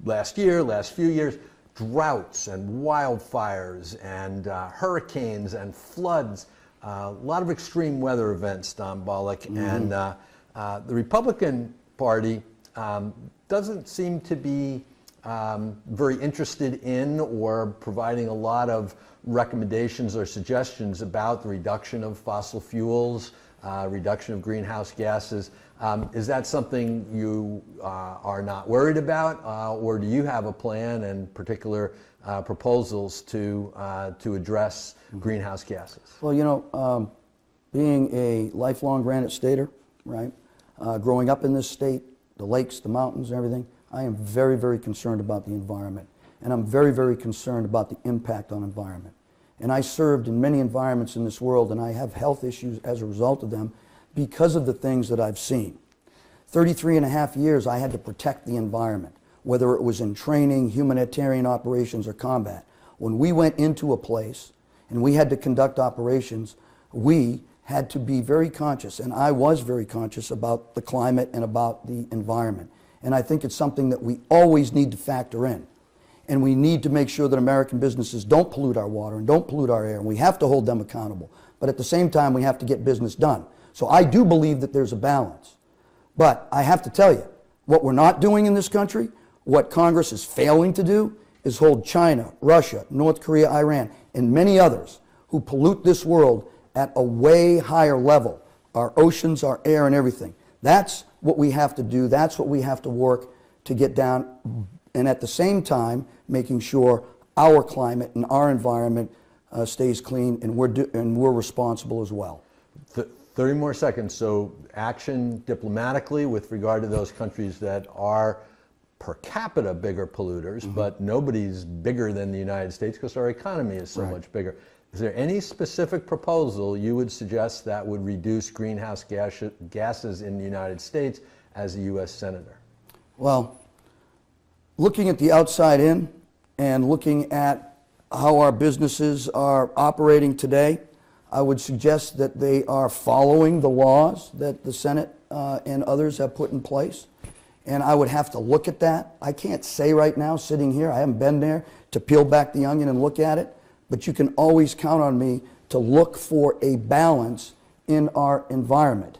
Last few years, droughts and wildfires and hurricanes and floods, a lot of extreme weather events, Don Bolduc. And the Republican Party doesn't seem to be very interested in or providing a lot of recommendations or suggestions about the reduction of fossil fuels, reduction of greenhouse gases. Is that something you are not worried about, or do you have a plan and particular proposals to address greenhouse gases? Well, being a lifelong Granite Stater, right, growing up in this state, the lakes, the mountains, and everything, I am very, very concerned about the environment. And I'm very, very concerned about the impact on environment. And I served in many environments in this world, and I have health issues as a result of them because of the things that I've seen. 33 and a half years, I had to protect the environment, whether it was in training, humanitarian operations, or combat. When we went into a place and we had to conduct operations, we had to be very conscious, and I was very conscious about the climate and about the environment. And I think it's something that we always need to factor in. And we need to make sure that American businesses don't pollute our water and don't pollute our air, and we have to hold them accountable. But at the same time, we have to get business done. So I do believe that there's a balance. But I have to tell you, what we're not doing in this country, what Congress is failing to do, is hold China, Russia, North Korea, Iran, and many others who pollute this world at a way higher level, our oceans, our air, and everything. That's what we have to do. That's what we have to work to get down. And at the same time, making sure our climate and our environment stays clean, and we're responsible as well. 30 more seconds. So action diplomatically with regard to those countries that are per capita bigger polluters, but nobody's bigger than the United States because our economy is so much bigger. is there any specific proposal you would suggest that would reduce greenhouse gases in the United States as a U.S. Senator? Well, looking at the outside in and looking at how our businesses are operating today, I would suggest that they are following the laws that the Senate and others have put in place. And I would have to look at that. I can't say right now, sitting here, I haven't been there to peel back the onion and look at it, but you can always count on me to look for a balance in our environment.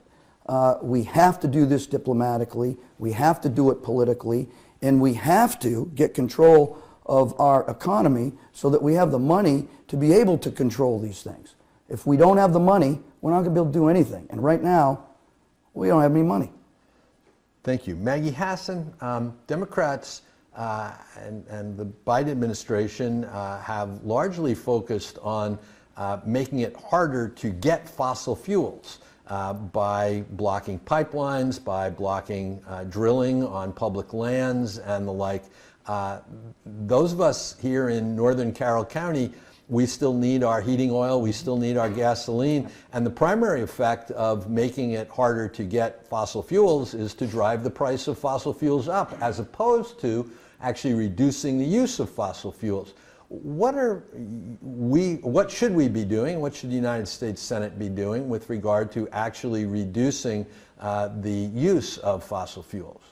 We have to do this diplomatically, we have to do it politically, and we have to get control of our economy so that we have the money to be able to control these things. If we don't have the money, we're not going to be able to do anything. And right now, we don't have any money. Thank you. Maggie Hassan, Democrats and the Biden administration have largely focused on making it harder to get fossil fuels by blocking pipelines, by blocking drilling on public lands and the like. Those of us here in Northern Carroll County, we still need our heating oil, we still need our gasoline, and the primary effect of making it harder to get fossil fuels is to drive the price of fossil fuels up, as opposed to actually reducing the use of fossil fuels. What should we be doing, what should the United States Senate be doing with regard to actually reducing the use of fossil fuels?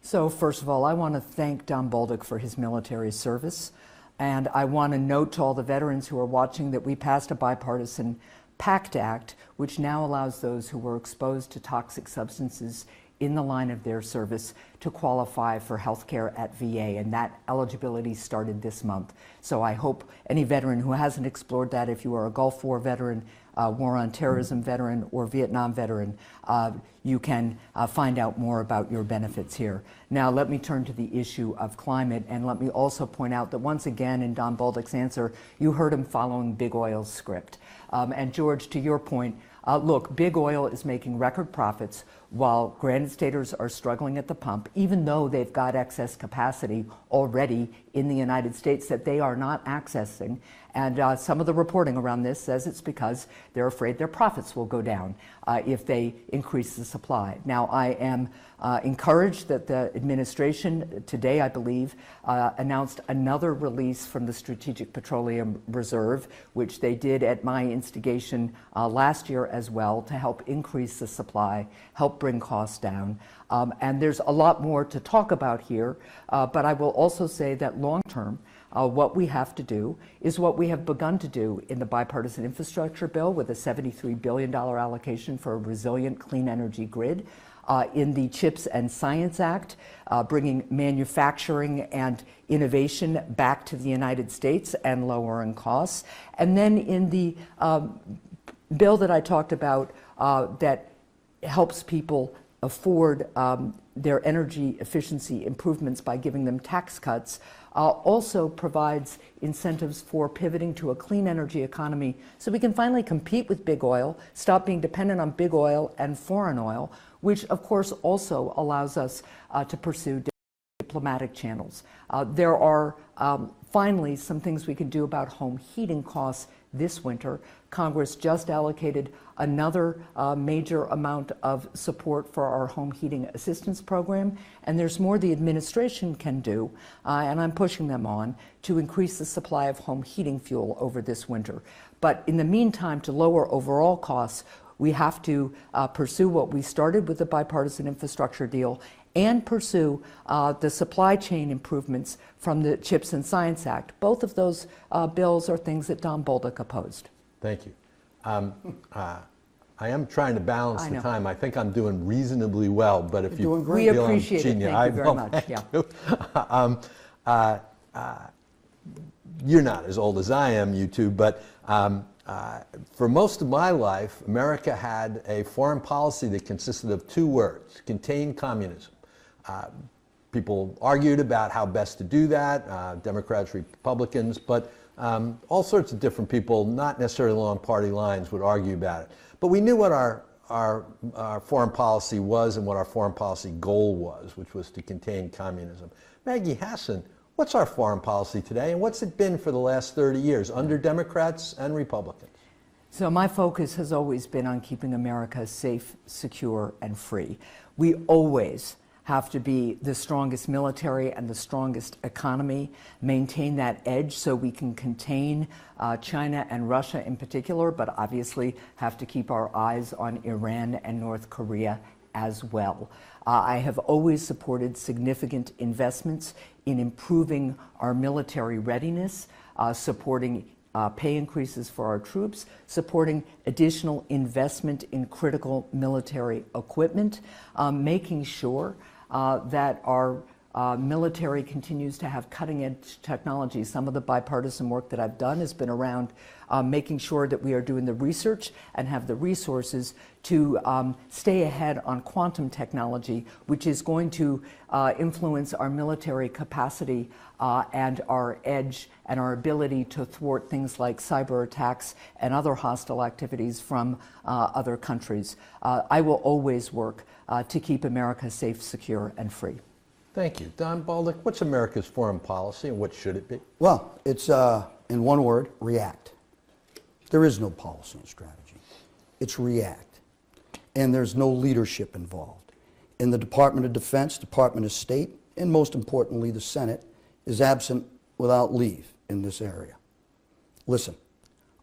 So first of all, I want to thank Don Bolduc for his military service. And I want to note to all the veterans who are watching that we passed a bipartisan PACT Act, which now allows those who were exposed to toxic substances in the line of their service to qualify for health care at VA, and that eligibility started this month. So I hope any veteran who hasn't explored that, if you are a Gulf War veteran, War on Terrorism veteran, or Vietnam veteran, you can find out more about your benefits here. Now let me turn to the issue of climate, and let me also point out that once again in Don Bolduc's answer, you heard him following Big Oil's script. And George, to your point, look, Big Oil is making record profits while Granite Staters are struggling at the pump, even though they've got excess capacity already in the United States that they are not accessing. And some of the reporting around this says it's because they're afraid their profits will go down if they increase the supply. Now, I am encouraged that the administration today, I believe, announced another release from the Strategic Petroleum Reserve, which they did at my instigation last year as well, to help increase the supply, help bring costs down. And there's a lot more to talk about here, but I will also say that long term, what we have to do is what we have begun to do in the bipartisan infrastructure bill with a $73 billion allocation for a resilient clean energy grid, in the CHIPS and Science Act, bringing manufacturing and innovation back to the United States and lowering costs, and then in the bill that I talked about that helps people afford their energy efficiency improvements by giving them tax cuts, also provides incentives for pivoting to a clean energy economy so we can finally compete with big oil, stop being dependent on big oil and foreign oil, which of course also allows us to pursue diplomatic channels. There are finally some things we can do about home heating costs this winter. Congress just allocated another major amount of support for our home heating assistance program, and there's more the administration can do, and I'm pushing them on, to increase the supply of home heating fuel over this winter. But in the meantime, to lower overall costs, we have to pursue what we started with the bipartisan infrastructure deal and pursue the supply chain improvements from the CHIPS and Science Act. Both of those bills are things that Don Bolduc opposed. Thank you. I am trying to balance the time. I think I'm doing reasonably well, but if you we feel appreciate I'm it. Thank you very much. Yeah. You're not as old as I am, you two, but for most of my life, America had a foreign policy that consisted of two words: contain communism. People argued about how best to do that, Democrats, Republicans, but all sorts of different people, not necessarily along party lines, would argue about it. But we knew what our foreign policy was and what our foreign policy goal was, which was to contain communism. Maggie Hassan, What's our foreign policy today, and what's it been for the last 30 years under Democrats and Republicans? So my focus has always been on keeping America safe, secure, and free. We always have to be the strongest military and the strongest economy, maintain that edge so we can contain China and Russia in particular, but obviously have to keep our eyes on Iran and North Korea as well. I have always supported significant investments in improving our military readiness, supporting pay increases for our troops, supporting additional investment in critical military equipment, making sure that our military continues to have cutting-edge technology. Some of the bipartisan work that I've done has been around making sure that we are doing the research and have the resources to stay ahead on quantum technology, which is going to influence our military capacity and our edge and our ability to thwart things like cyber attacks and other hostile activities from other countries. I will always work to keep America safe, secure, and free. Thank you. Don Bolduc, what's America's foreign policy and what should it be? Well, it's, in one word, react. There is no policy and strategy. It's react. And there's no leadership involved. In the Department of Defense, Department of State, and most importantly, the Senate, is absent without leave in this area. Listen,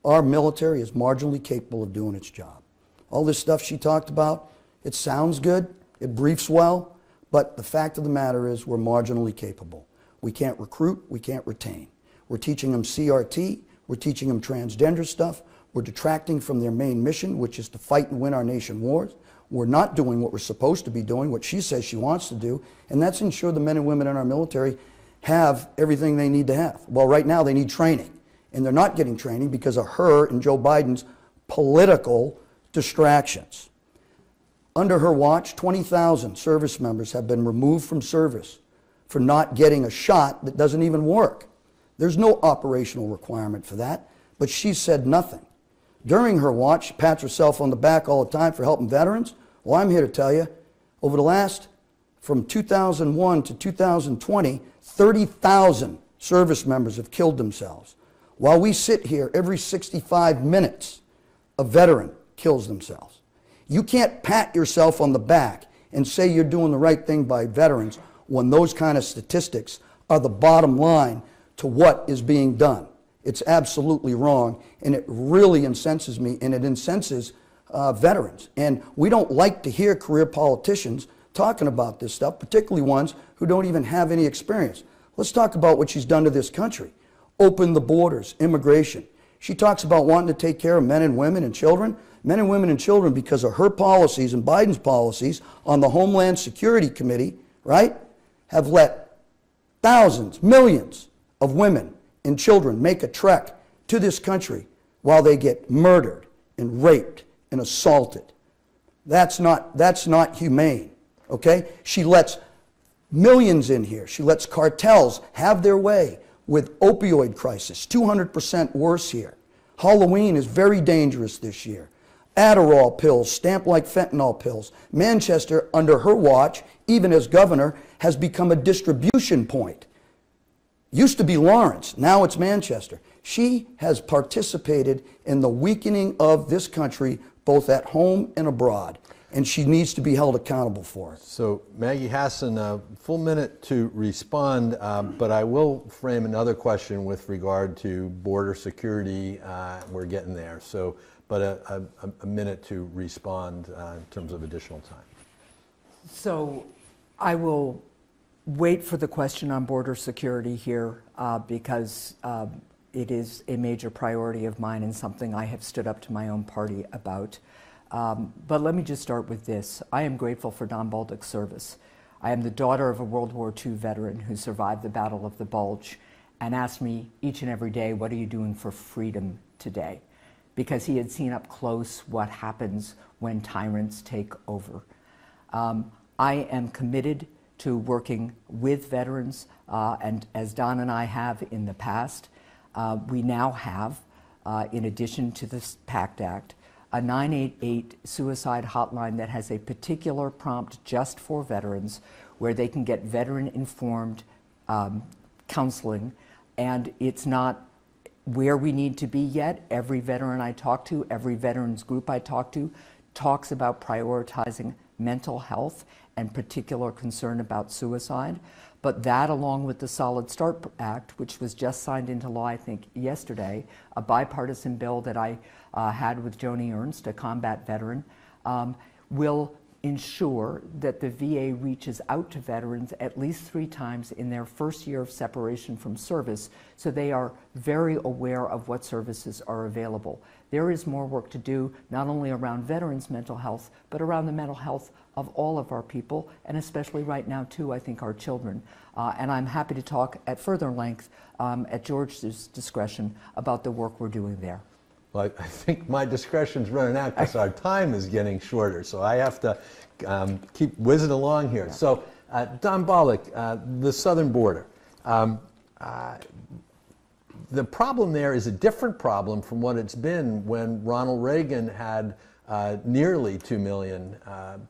our military is marginally capable of doing its job. All this stuff she talked about, it sounds good, it briefs well, but the fact of the matter is we're marginally capable. We can't recruit, we can't retain. We're teaching them CRT, we're teaching them transgender stuff, we're detracting from their main mission, which is to fight and win our nation wars. We're not doing what we're supposed to be doing, what she says she wants to do, and that's ensure the men and women in our military have everything they need to have. Well, right now they need training, and they're not getting training because of her and Joe Biden's political distractions. Under her watch, 20,000 service members have been removed from service for not getting a shot that doesn't even work. There's no operational requirement for that, but she said nothing. During her watch, she pats herself on the back all the time for helping veterans. Well, I'm here to tell you, over the last, from 2001 to 2020, 30,000 service members have killed themselves. While we sit here, every 65 minutes, a veteran kills themselves. You can't pat yourself on the back and say you're doing the right thing by veterans when those kind of statistics are the bottom line to what is being done. It's absolutely wrong, and it really incenses me, and it incenses veterans. And we don't like to hear career politicians talking about this stuff, particularly ones who don't even have any experience. Let's talk about what she's done to this country. Open the borders, immigration. She talks about wanting to take care of men and women and children. Men and women and children, because of her policies and Biden's policies on the Homeland Security Committee, right, have let thousands, millions of women and children make a trek to this country while they get murdered and raped and assaulted. That's not humane, okay? She lets millions in here. She lets cartels have their way with opioid crisis, 200% worse here. Halloween is very dangerous this year. Adderall pills, stamped like fentanyl pills. Manchester, under her watch, even as governor, has become a distribution point. Used to be Lawrence, now it's Manchester. She has participated in the weakening of this country, both at home and abroad, and she needs to be held accountable for it. So, Maggie Hassan, a full minute to respond, but I will frame another question with regard to border security. We're getting there. So, but a minute to respond in terms of additional time. So I will wait for the question on border security here because it is a major priority of mine and something I have stood up to my own party about. But let me just start with this. I am grateful for Don Bolduc's service. I am the daughter of a World War II veteran who survived the Battle of the Bulge and asked me each and every day, what are you doing for freedom today? Because he had seen up close what happens when tyrants take over. I am committed to working with veterans, and as Don and I have in the past, we now have, in addition to this PACT Act, a 988 suicide hotline that has a particular prompt just for veterans where they can get veteran-informed counseling, and it's not where we need to be yet. Every veteran I talk to, every veterans group I talk to, talks about prioritizing mental health and particular concern about suicide. But that, along with the Solid Start Act, which was just signed into law, I think, yesterday, a bipartisan bill that I had with Joni Ernst, a combat veteran, will ensure that the VA reaches out to veterans at least 3 times in their first year of separation from service, so they are very aware of what services are available. There is more work to do, not only around veterans' mental health, but around the mental health of all of our people, and especially right now, too, I think, our children. And I'm happy to talk at further length at George's discretion about the work we're doing there. Well, I think my discretion's running out because our time is getting shorter, so I have to keep whizzing along here. Yeah. So, Don Bolduc, the southern border. The problem there is a different problem from what it's been when Ronald Reagan had nearly 2 million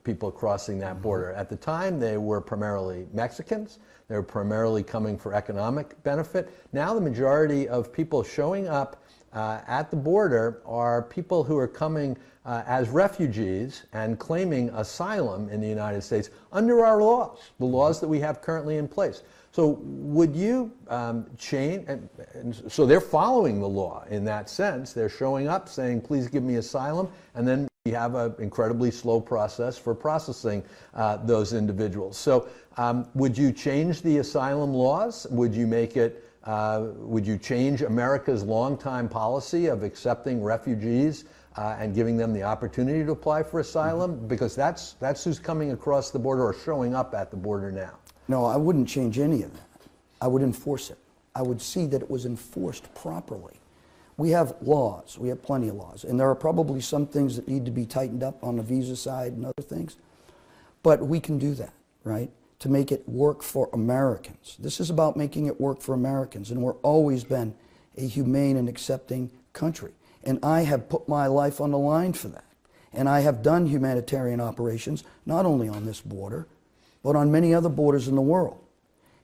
people crossing that border. At the time, they were primarily Mexicans. They were primarily coming for economic benefit. Now the majority of people showing up at the border are people who are coming as refugees and claiming asylum in the United States under our laws, the laws that we have currently in place. So would you change, and so they're following the law in that sense. They're showing up saying, please give me asylum, and then we have an incredibly slow process for processing those individuals. So would you change the asylum laws? Would you make it would you change America's longtime policy of accepting refugees and giving them the opportunity to apply for asylum? Because that's who's coming across the border or showing up at the border now. No, I wouldn't change any of that. I would enforce it. I would see that it was enforced properly. We have laws. We have plenty of laws. And there are probably some things that need to be tightened up on the visa side and other things. But we can do that, right? To make it work for Americans. This is about making it work for Americans, and we've always been a humane and accepting country. And I have put my life on the line for that. And I have done humanitarian operations, not only on this border, but on many other borders in the world.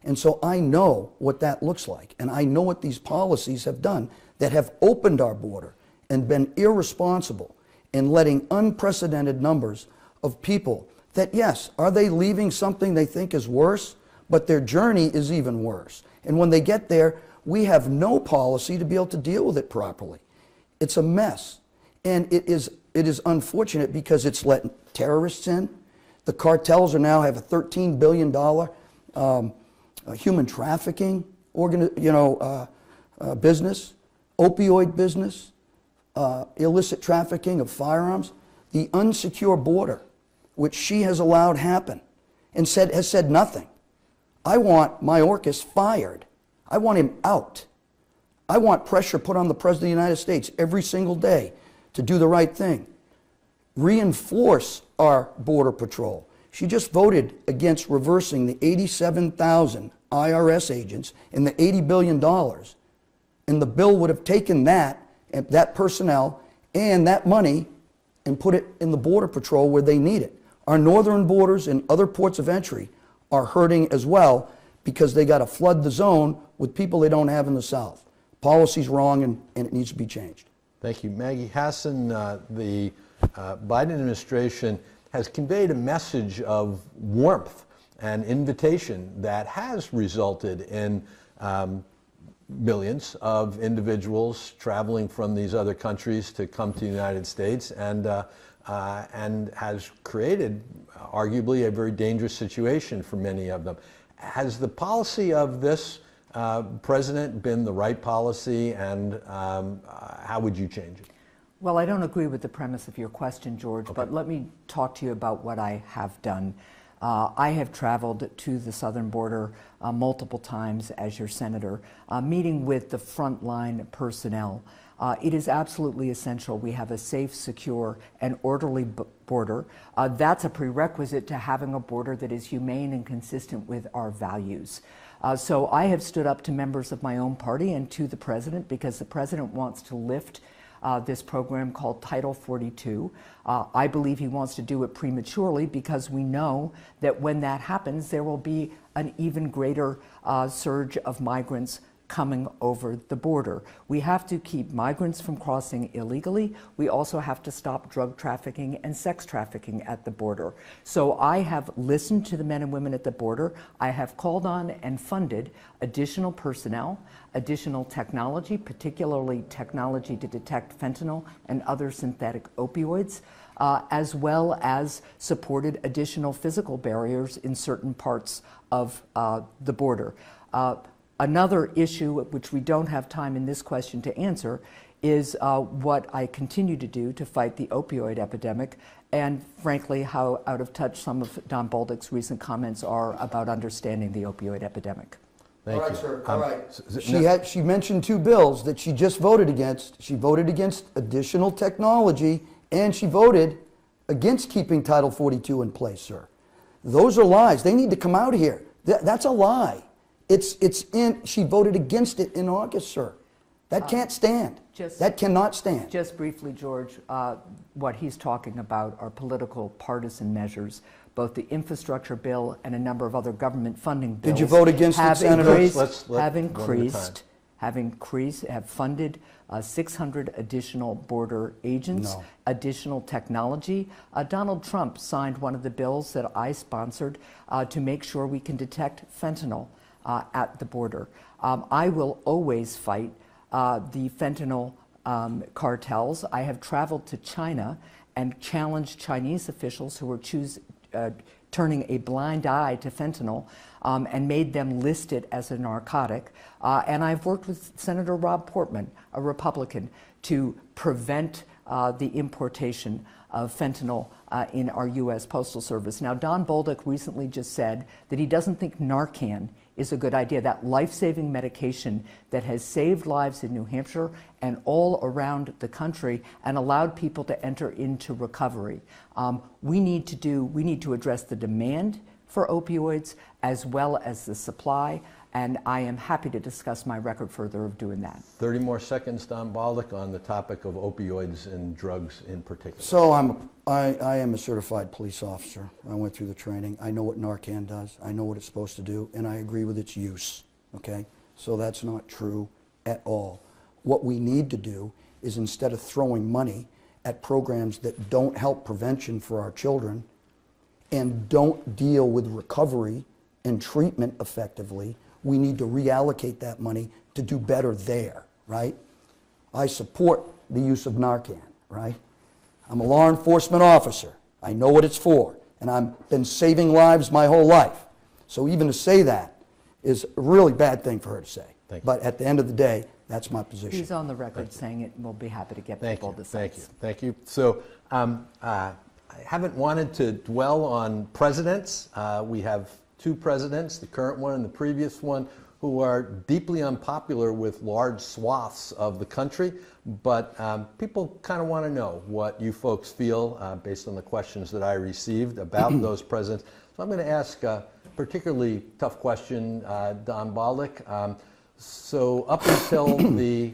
And so I know what that looks like, and I know what these policies have done that have opened our border and been irresponsible in letting unprecedented numbers of people that, yes, are they leaving something they think is worse, but their journey is even worse. And when they get there, we have no policy to be able to deal with it properly. It's a mess. And it is unfortunate because it's let terrorists in. The cartels are now have a $13 billion human trafficking business, opioid business, illicit trafficking of firearms, the unsecure border, which she has allowed happen and has said nothing. I want Mayorkas fired. I want him out. I want pressure put on the President of the United States every single day to do the right thing. Reinforce our Border Patrol. She just voted against reversing the 87,000 IRS agents and the $80 billion. And the bill would have taken that personnel and that money and put it in the Border Patrol where they need it. Our northern borders and other ports of entry are hurting as well because they got to flood the zone with people they don't have in the south. Policy's wrong and it needs to be changed. Thank you. Maggie Hassan, the Biden administration has conveyed a message of warmth and invitation that has resulted in millions of individuals traveling from these other countries to come to the United States and has created arguably a very dangerous situation for many of them. Has the policy of this president been the right policy, and how would you change it? Well, I don't agree with the premise of your question, George, but let me talk to you about what I have done. I have traveled to the southern border multiple times as your senator, meeting with the frontline personnel. It is absolutely essential we have a safe, secure, and orderly border. That's a prerequisite to having a border that is humane and consistent with our values. So I have stood up to members of my own party and to the president because the president wants to lift this program called Title 42. I believe he wants to do it prematurely because we know that when that happens, there will be an even greater surge of migrants coming over the border. We have to keep migrants from crossing illegally. We also have to stop drug trafficking and sex trafficking at the border. So I have listened to the men and women at the border. I have called on and funded additional personnel, additional technology, particularly technology to detect fentanyl and other synthetic opioids, as well as supported additional physical barriers in certain parts of the border. Another issue, which we don't have time in this question to answer, is what I continue to do to fight the opioid epidemic, and frankly, how out of touch some of Don Bolduc's recent comments are about understanding the opioid epidemic. Thank All right, you. sir. All right. She mentioned two bills that she just voted against. She voted against additional technology, and she voted against keeping Title 42 in place, sir. Those are lies. They need to come out here. That's a lie. She voted against it in August, sir. That can't stand. That cannot stand. Just briefly, George, what he's talking about are political partisan measures. Both the infrastructure bill and a number of other government funding bills. Did you vote against it, Senator? Have funded 600 additional border agents, additional technology. Donald Trump signed one of the bills that I sponsored to make sure we can detect fentanyl at the border. I will always fight the fentanyl cartels. I have traveled to China and challenged Chinese officials who were turning a blind eye to fentanyl and made them list it as a narcotic. And I've worked with Senator Rob Portman, a Republican, to prevent the importation of fentanyl in our U.S. Postal Service. Now, Don Bolduc recently just said that he doesn't think Narcan is a good idea, that life-saving medication that has saved lives in New Hampshire and all around the country and allowed people to enter into recovery. We need to address the demand for opioids as well as the supply, and I am happy to discuss my record further of doing that. 30 more seconds, Don Bolduc, on the topic of opioids and drugs in particular. So I am a certified police officer. I went through the training. I know what Narcan does. I know what it's supposed to do, and I agree with its use, okay? So that's not true at all. What we need to do is, instead of throwing money at programs that don't help prevention for our children and don't deal with recovery and treatment effectively, we need to reallocate that money to do better there, right? I support the use of Narcan, right? I'm a law enforcement officer. I know what it's for, and I've been saving lives my whole life. So even to say that is a really bad thing for her to say. But at the end of the day, that's my position. He's on the record saying it, and we'll be happy to get people to say it. Thank you. So I haven't wanted to dwell on presidents. We have two presidents, the current one and the previous one, who are deeply unpopular with large swaths of the country, but people kind of want to know what you folks feel based on the questions that I received about those presidents. So I'm going to ask a particularly tough question, Don Bolduc. So up until the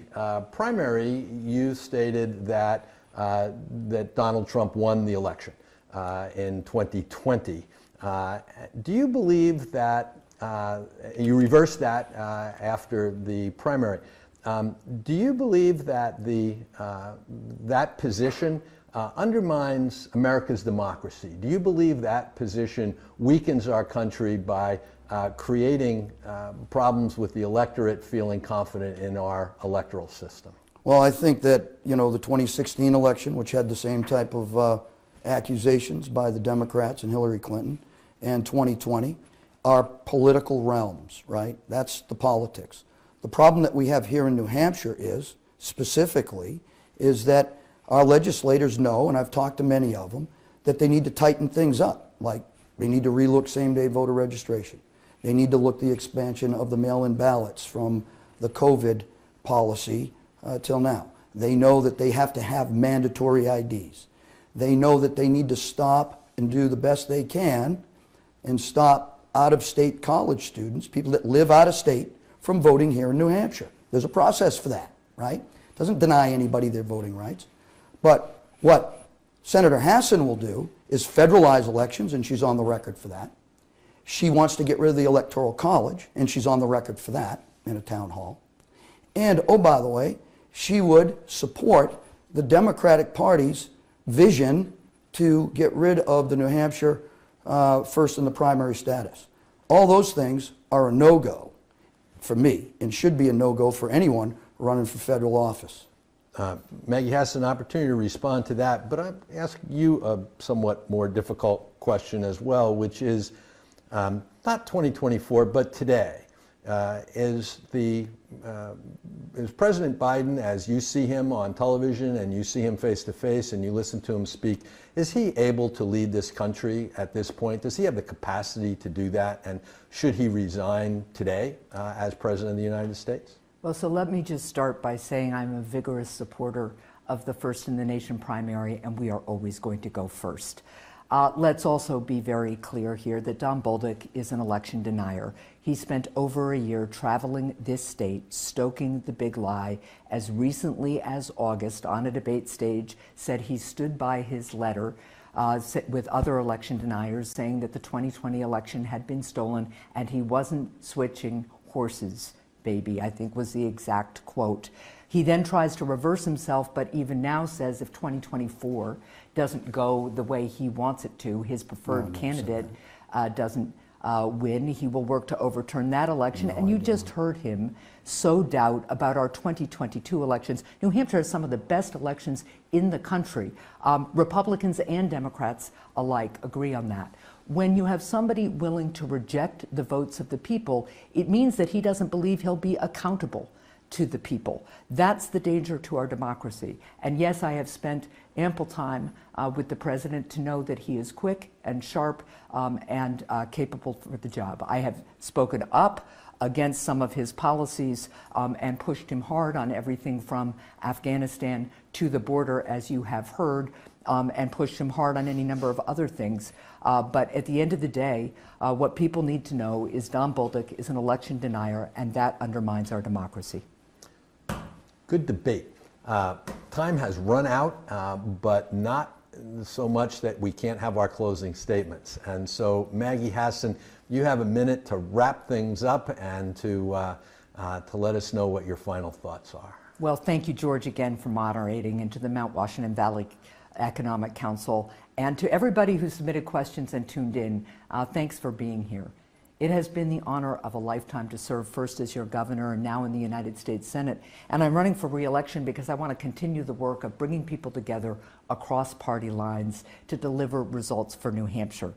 primary, you stated that that Donald Trump won the election in 2020. Do you believe that you reversed that after the primary? Do you believe that that position undermines America's democracy? Do you believe that position weakens our country by creating problems with the electorate feeling confident in our electoral system? Well, I think that, the 2016 election, which had the same type of accusations by the Democrats and Hillary Clinton, and 2020 are political realms, right? That's the politics. The problem that we have here in New Hampshire is, specifically, is that our legislators know, and I've talked to many of them, that they need to tighten things up. Like, they need to relook same-day voter registration. They need to look the expansion of the mail-in ballots from the COVID policy till now. They know that they have to have mandatory IDs. They know that they need to stop and do the best they can and stop out-of-state college students, people that live out of state, from voting here in New Hampshire. There's a process for that, right? doesn't deny anybody their voting rights. But what Senator Hassan will do is federalize elections, and she's on the record for that. She wants to get rid of the Electoral College, and she's on the record for that in a town hall. And, oh, by the way, she would support the Democratic Party's vision to get rid of the New Hampshire first in the primary status. All those things are a no-go for me and should be a no-go for anyone running for federal office. Maggie has an opportunity to respond to that, but I ask you a somewhat more difficult question as well, which is not 2024, but today. Is President Biden, as you see him on television and you see him face to face and you listen to him speak, is he able to lead this country at this point? Does he have the capacity to do that? And should he resign today as President of the United States? Well, so let me just start by saying I'm a vigorous supporter of the First in the Nation primary, and we are always going to go first. Let's also be very clear here that Don Bolduc is an election denier. He spent over a year traveling this state, stoking the big lie. As recently as August, on a debate stage, said he stood by his letter with other election deniers, saying that the 2020 election had been stolen and he wasn't switching horses, baby, I think was the exact quote. He then tries to reverse himself, but even now says if 2024 doesn't go the way he wants it to, his preferred candidate doesn't win, he will work to overturn that election. And you just heard him sow doubt about our 2022 elections. New Hampshire has some of the best elections in the country. Republicans and Democrats alike agree on that. When you have somebody willing to reject the votes of the people, it means that he doesn't believe he'll be accountable to the people. That's the danger to our democracy. And yes, I have spent ample time with the president to know that he is quick and sharp and capable for the job. I have spoken up against some of his policies and pushed him hard on everything from Afghanistan to the border, as you have heard, and pushed him hard on any number of other things. But at the end of the day, what people need to know is Don Bolduc is an election denier, and that undermines our democracy. Good debate. Time has run out, but not so much that we can't have our closing statements. And so, Maggie Hassan, you have a minute to wrap things up and to let us know what your final thoughts are. Well, thank you, George, again for moderating, and to the Mount Washington Valley Economic Council, and to everybody who submitted questions and tuned in. Thanks for being here. It has been the honor of a lifetime to serve first as your governor and now in the United States Senate. And I'm running for re-election because I want to continue the work of bringing people together across party lines to deliver results for New Hampshire.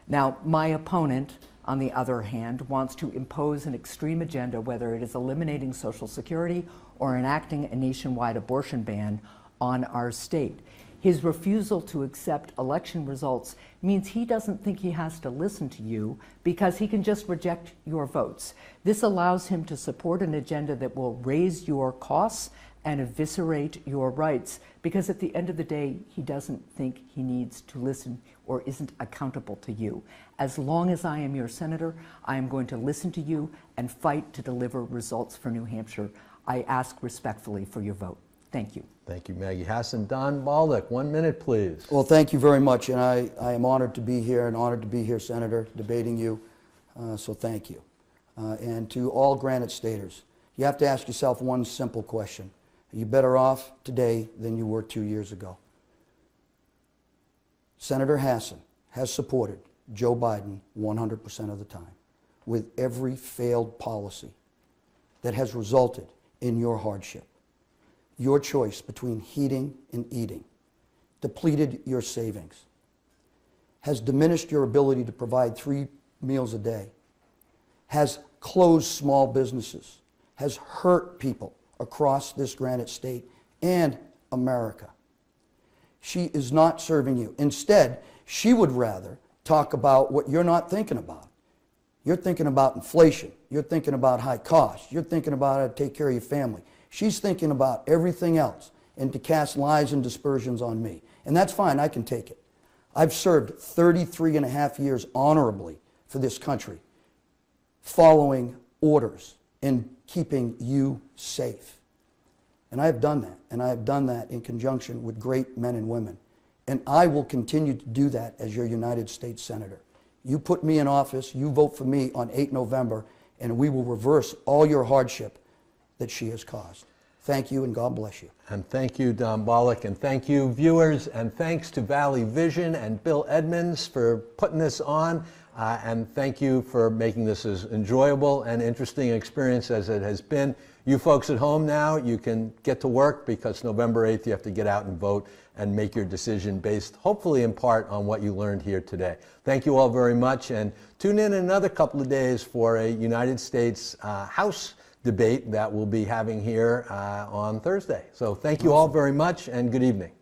Now, my opponent, on the other hand, wants to impose an extreme agenda, whether it is eliminating Social Security or enacting a nationwide abortion ban on our state. His refusal to accept election results means he doesn't think he has to listen to you because he can just reject your votes. This allows him to support an agenda that will raise your costs and eviscerate your rights, because at the end of the day, he doesn't think he needs to listen or isn't accountable to you. As long as I am your senator, I am going to listen to you and fight to deliver results for New Hampshire. I ask respectfully for your vote. Thank you. Thank you, Maggie Hassan. Don Bolduc, 1 minute, please. Well, thank you very much, and I am honored to be here, and honored to be here, Senator, debating you, so thank you. And to all Granite Staters, you have to ask yourself one simple question. Are you better off today than you were 2 years ago? Senator Hassan has supported Joe Biden 100% of the time with every failed policy that has resulted in your hardship. Your choice between heating and eating depleted your savings, has diminished your ability to provide 3 meals a day, has closed small businesses, has hurt people across this Granite State and America. She is not serving you. Instead, she would rather talk about what you're not thinking about. You're thinking about inflation. You're thinking about high costs. You're thinking about how to take care of your family. She's thinking about everything else and to cast lies and dispersions on me. And that's fine, I can take it. I've served 33 and a half years honorably for this country, following orders and keeping you safe. And I have done that, and I have done that in conjunction with great men and women. And I will continue to do that as your United States Senator. You put me in office, you vote for me on 8 November, and we will reverse all your hardship that she has caused. Thank you, and God bless you. And thank you, Don Bolduc, and thank you, viewers, and thanks to Valley Vision and Bill Edmonds for putting this on, and thank you for making this as enjoyable and interesting experience as it has been. You folks at home now, you can get to work because November 8th you have to get out and vote and make your decision based, hopefully in part, on what you learned here today. Thank you all very much, and tune in another couple of days for a United States House debate that we'll be having here on Thursday. So thank you all very much, and good evening.